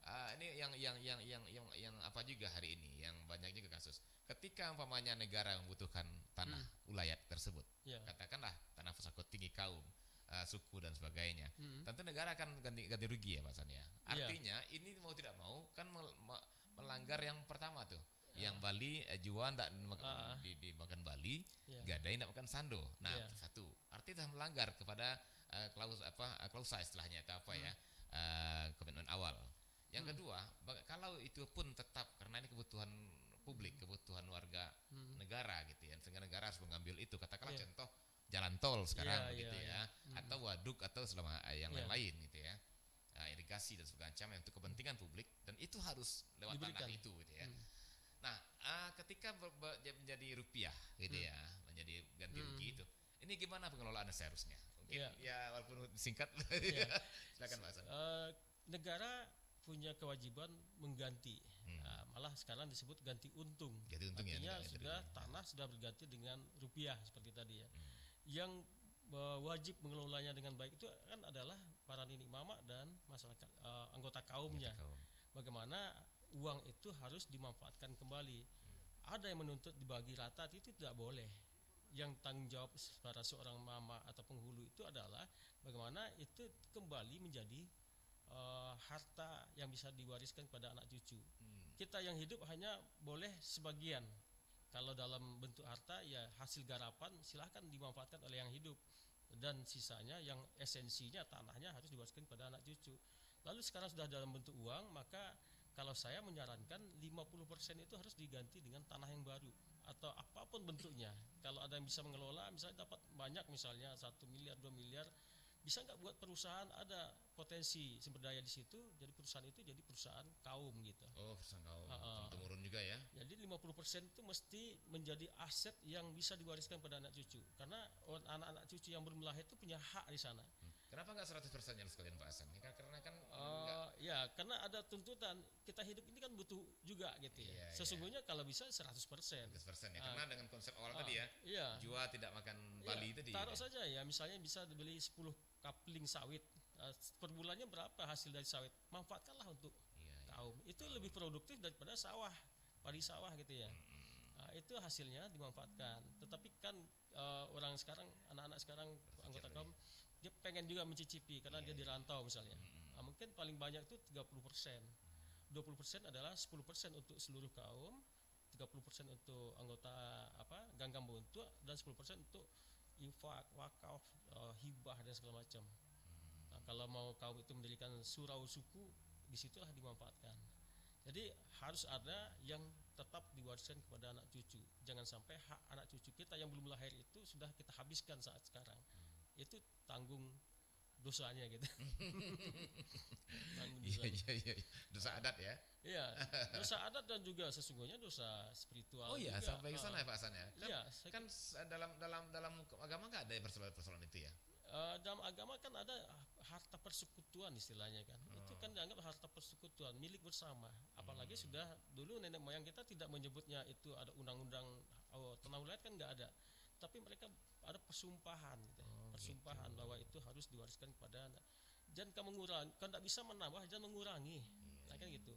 Ini yang apa juga hari ini yang banyak juga kasus. Ketika umpamanya negara membutuhkan tanah ulayat tersebut, katakanlah tanah pusako tinggi kaum, suku dan sebagainya, tentu negara akan ganti rugi ya Pak Hasan ya. Artinya ini mau tidak mau kan melanggar yang pertama tuh. Yang Bali Juan tak dimakan Bali, Gadai tak makan Sando. Nah, satu. Artinya sudah melanggar kepada klausa istilahnya atau apa ya, komitmen awal. Yang kedua, kalau itu pun tetap karena ini kebutuhan publik, kebutuhan warga negara gitu ya, sehingga negara harus mengambil itu. Katakanlah contoh jalan tol sekarang begitu ya, atau waduk atau selama yang lain gitu ya, irigasi dan sebagainya untuk kepentingan publik, dan itu harus lewat tanah itu gitu ya. Nah, ketika menjadi rupiah gitu ya, menjadi ganti rugi itu, ini gimana pengelolaannya seharusnya? Mungkin ya walaupun singkat, silakan Pak Hasan. Negara punya kewajiban mengganti, malah sekarang disebut ganti untung. Artinya tanah sudah berganti dengan rupiah seperti tadi ya. Yang wajib mengelolanya dengan baik itu kan adalah para nenek mama dan masyarakat, anggota kaumnya. Bagaimana uang itu harus dimanfaatkan kembali. Ada yang menuntut dibagi rata, itu tidak boleh. Yang tanggung jawab para seorang mama atau penghulu itu adalah bagaimana itu kembali menjadi harta yang bisa diwariskan kepada anak cucu. Kita yang hidup hanya boleh sebagian. Kalau dalam bentuk harta ya hasil garapan silahkan dimanfaatkan oleh yang hidup, dan sisanya yang esensinya tanahnya harus diwariskan kepada anak cucu. Lalu sekarang sudah dalam bentuk uang, maka kalau saya menyarankan 50% itu harus diganti dengan tanah yang baru atau apapun bentuknya. Kalau ada yang bisa mengelola, misalnya dapat banyak, misalnya 1 miliar, 2 miliar, bisa nggak buat perusahaan, ada potensi sumber daya di situ, jadi perusahaan itu jadi perusahaan kaum gitu. Oh, perusahaan kaum, temurun juga ya. Jadi 50% itu mesti menjadi aset yang bisa diwariskan pada anak cucu, karena anak-anak cucu yang belum lahir itu punya hak di sana. Kenapa nggak 100% yang sekalian Pak Hasan? Karena kan ya karena ada tuntutan, kita hidup ini kan butuh juga gitu ya. Sesungguhnya kalau bisa 100%. 100% ya, karena dengan konsep awal tadi ya, jua tidak makan Bali tadi. Taruh saja ya, misalnya bisa dibeli 10 kapling sawit, per bulannya berapa hasil dari sawit, manfaatkanlah untuk kaum. Itu lebih produktif daripada sawah, padi sawah gitu ya. Itu hasilnya dimanfaatkan. Tetapi kan orang sekarang, anak-anak sekarang, anggota kaum, dia pengen juga mencicipi karena dia dirantau misalnya. Mungkin paling banyak itu 30%. 20% adalah 10% untuk seluruh kaum, 30% untuk anggota Ganggam Bontua, dan 10% untuk infak, wakaf, hibah dan segala macam. Kalau mau kaum itu mendirikan surau suku, disitulah dimanfaatkan. Jadi harus ada yang tetap diwariskan kepada anak cucu. Jangan sampai hak anak cucu kita yang belum lahir itu sudah kita habiskan saat sekarang. Itu tanggung dosanya gitu. Tanggung dosanya. Iya. Dosa adat ya. Iya, dosa adat dan juga sesungguhnya dosa spiritual. Oh iya, juga. sampai ke sana ya Pak Hasan ya. Kan dalam agama nggak ada persoalan itu ya. Dalam agama kan ada harta persekutuan istilahnya kan. Itu kan dianggap harta persekutuan milik bersama. Apalagi sudah dulu nenek moyang kita tidak menyebutnya itu ada undang-undang tanah wilayah kan nggak ada. Tapi mereka ada persumpahan gitu. Persumpahan gitu, bahwa itu harus diwariskan kepada anak. Jangan kamu mengurangi, kan tidak bisa menambah, jangan mengurangi. Nah kan gitu.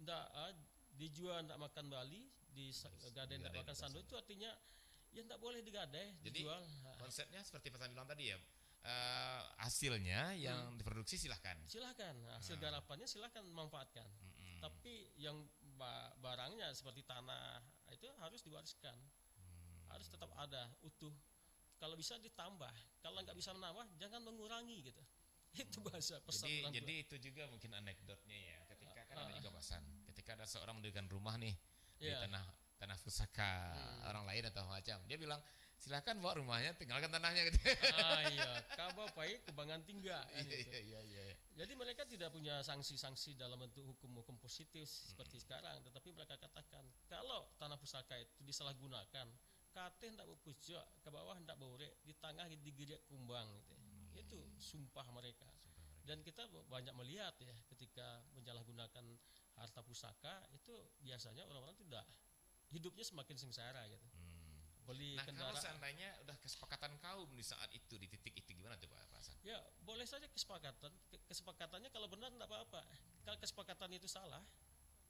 Nggak dijual tidak makan Bali, digadai tidak makan sandu, itu artinya ya tidak boleh digadai, dijual. Jadi konsepnya seperti Pak Hasan bilang tadi ya. Hasilnya yang diproduksi silahkan. Hasil garapannya silahkan manfaatkan. Tapi yang barangnya seperti tanah itu harus diwariskan. Harus tetap ada utuh. Kalau bisa ditambah, kalau nggak bisa menambah jangan mengurangi gitu. Itu bahasa pesan orang tua. Jadi itu juga mungkin anekdotnya ya. Ketika kan ada juga bahasan. Ketika ada seorang mendirikan rumah nih di tanah pusaka orang lain atau macam, dia bilang silakan bawa rumahnya, tinggalkan tanahnya gitu. Iya, kaba pai kebangan tinggal. Iya. Jadi mereka tidak punya sanksi-sanksi dalam bentuk hukum-hukum positif seperti sekarang, tetapi mereka katakan kalau tanah pusaka itu disalahgunakan, kate hendak berpujok, ke bawah hendak borek, di tengah digiriak kumbang gitu. Itu sumpah mereka. Dan kita banyak melihat ya ketika menyalahgunakan harta pusaka itu biasanya orang-orang tidak hidupnya semakin sengsara gitu. Beli kendaraan. Kalau seandainya udah kesepakatan kaum di saat itu, di titik itu gimana tuh Pak Hasan? Ya boleh saja kesepakatan. Kesepakatannya kalau benar tidak apa-apa. Kalau kesepakatan itu salah,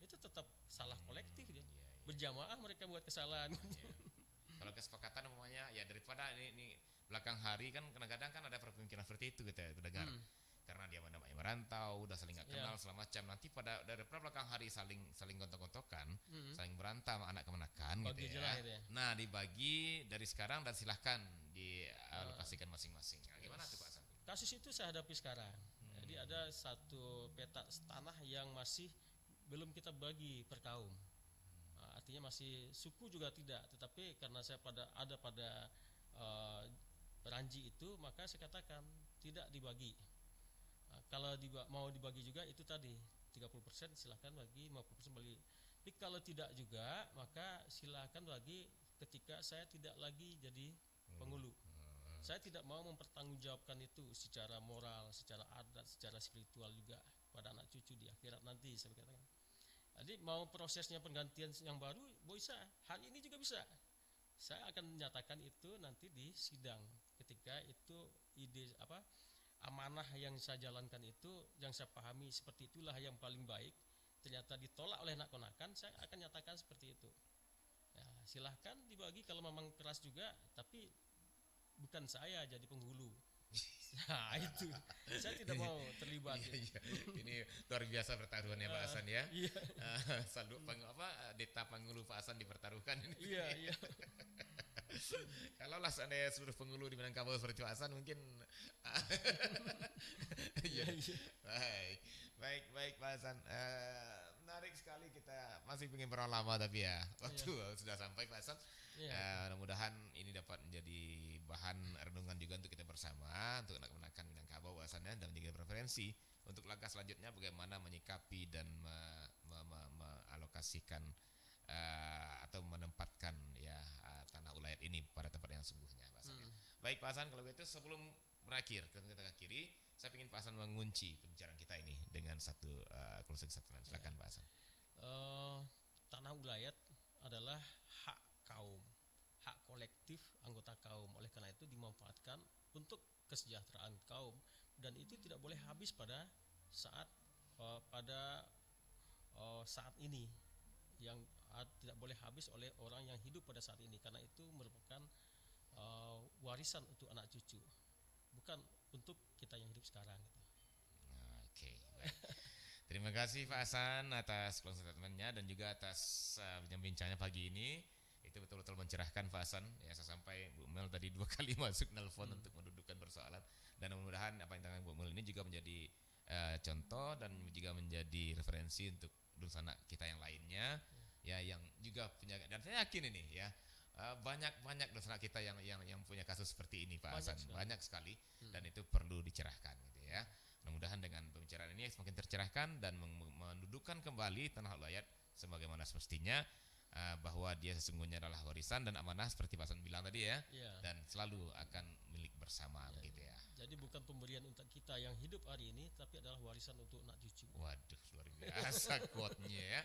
itu tetap salah kolektif ya. Berjamaah mereka buat kesalahan. Kalau kesepakatan umpamanya ya daripada ini belakang hari kan kadang-kadang kan ada perpemikiran seperti itu gitu ya, itu dengar. Karena dia namanya merantau, udah saling nggak kenal selama macam, nanti daripada belakang hari saling gontok-gontokan, saling berantem anak kemenakan gitu ya. Nah dibagi dari sekarang dan silahkan dialokasikan masing-masing. Nah, gimana tuh Pak Hasan? Kasus itu saya hadapi sekarang. Jadi ada satu peta tanah yang masih belum kita bagi per kaum. Artinya masih suku juga tidak, tetapi karena saya ada pada Ranji itu, maka saya katakan tidak dibagi. Kalau mau dibagi juga itu tadi 30% silahkan bagi, 50% bagi. Tapi kalau tidak juga maka silahkan bagi ketika saya tidak lagi jadi penghulu. Saya tidak mau mempertanggungjawabkan itu secara moral, secara adat, secara spiritual juga pada anak cucu di akhirat nanti, saya katakan. Jadi mau prosesnya penggantian yang baru bisa, hari ini juga bisa. Saya akan menyatakan itu nanti di sidang ketika itu ide amanah yang saya jalankan itu, yang saya pahami seperti itulah yang paling baik, ternyata ditolak oleh anak ponakan, saya akan nyatakan seperti itu. Ya, silahkan dibagi kalau memang keras juga, tapi bukan saya jadi penghulu. Nah itu saya tidak mau terlibat. Ini luar biasa pertaruhannya Pak Hasan ya. Saldo Deta penghulu Pak Hasan dipertaruhkan ini. Iya. Kalau lah seandainya seluruh penghulu di Minangkabau seperti Pak Hasan mungkin. Baik. Baik Pak Hasan. Menarik sekali, kita masih ingin berlama tapi ya waktu sudah sampai Pak Hasan. Mudah-mudahan ini dapat menjadi bahan renungan juga untuk kita bersama untuk menekan Minangkabau Pak Hasan, dan juga preferensi untuk langkah selanjutnya bagaimana menyikapi dan mengalokasikan atau menempatkan tanah ulayat ini pada tempat yang sungguhnya Pak Hasan. Baik Pak Hasan, kalau begitu sebelum berakhir kita akhiri, saya ingin Pak Hasan mengunci pembicaraan kita ini dengan satu closing statement. Silakan Pak Hasan. Tanah ulayat adalah hak kaum, hak kolektif anggota kaum. Oleh karena itu dimanfaatkan untuk kesejahteraan kaum, dan itu tidak boleh habis pada saat saat ini, yang tidak boleh habis oleh orang yang hidup pada saat ini, karena itu merupakan warisan untuk anak cucu, bukan untuk kita yang hidup sekarang gitu. Oke, baik. Terima kasih Pak Hasan atas closing statement-nya dan juga atas bincang-bincangnya pagi ini. Itu betul-betul mencerahkan Pak Hasan. Ya, saya sampai Bu Mel tadi 2 kali masuk nelpon untuk mendudukkan persoalan, dan mudah-mudahan apa yang ditangani Bu Mel ini juga menjadi contoh dan juga menjadi referensi untuk dunsana kita yang lainnya, ya yang juga punya, dan saya yakin ini ya banyak dunsana kita yang punya kasus seperti ini Pak Hasan, banyak sekali, dan itu perlu dicerahkan gitu ya. Mudah-mudahan dengan pembicaraan ini semakin tercerahkan dan mendudukkan kembali tanah ulayat sebagaimana semestinya, bahwa dia sesungguhnya adalah warisan dan amanah seperti Pak Hasan bilang tadi ya, dan selalu akan milik bersama begitu ya. Jadi bukan pemberian untuk kita yang hidup hari ini, tapi adalah warisan untuk anak cucu. Waduh, luar biasa quote-nya ya.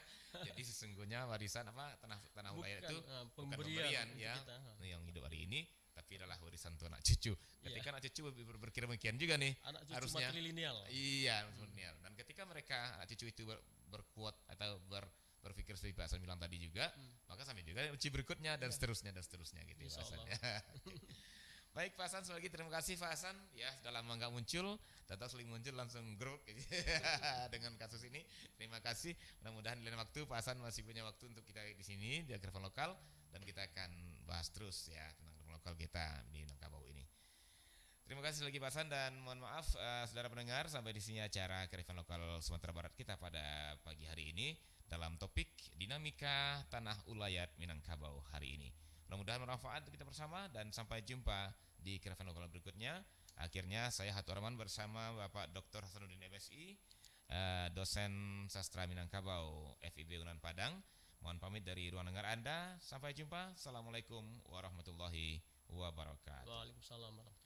Jadi sesungguhnya warisan tanah ulayat itu pemberian ya kita, yang hidup hari ini, tapi adalah warisan untuk anak cucu. Ketika anak cucu berkira demikian juga nih, anak cucu harusnya matrilineal. Iya, matrilineal. Dan ketika mereka anak cucu itu berkuat atau berpikir seperti Pak Hasan bilang tadi juga, maka sampai juga uji berikutnya dan seterusnya gitu Pak Hasan ya. Baik Pak Hasan, sekali lagi terima kasih Pak Hasan ya, sudah lama nggak muncul, datang seling muncul langsung grup dengan kasus ini. Terima kasih. Mudah-mudahan di lain waktu Pak Hasan masih punya waktu untuk kita di sini di Kearifan Lokal, dan kita akan bahas terus ya tentang Kearifan Lokal kita di Minangkabau ini. Terima kasih lagi Pak Hasan, dan mohon maaf saudara pendengar, sampai di sini acara Kearifan Lokal Sumatera Barat kita pada pagi hari ini dalam topik dinamika tanah ulayat Minangkabau hari ini. Mudah-mudahan bermanfaat untuk kita bersama, dan sampai jumpa di Kearifan Lokal berikutnya. Akhirnya saya Hatur Rahman bersama Bapak Dr. Hasanuddin MSI, dosen sastra Minangkabau FIB Unan Padang, mohon pamit dari ruang dengar Anda. Sampai jumpa. Assalamualaikum warahmatullahi wabarakatuh. Waalaikumsalam warahmatullahi wabarakatuh.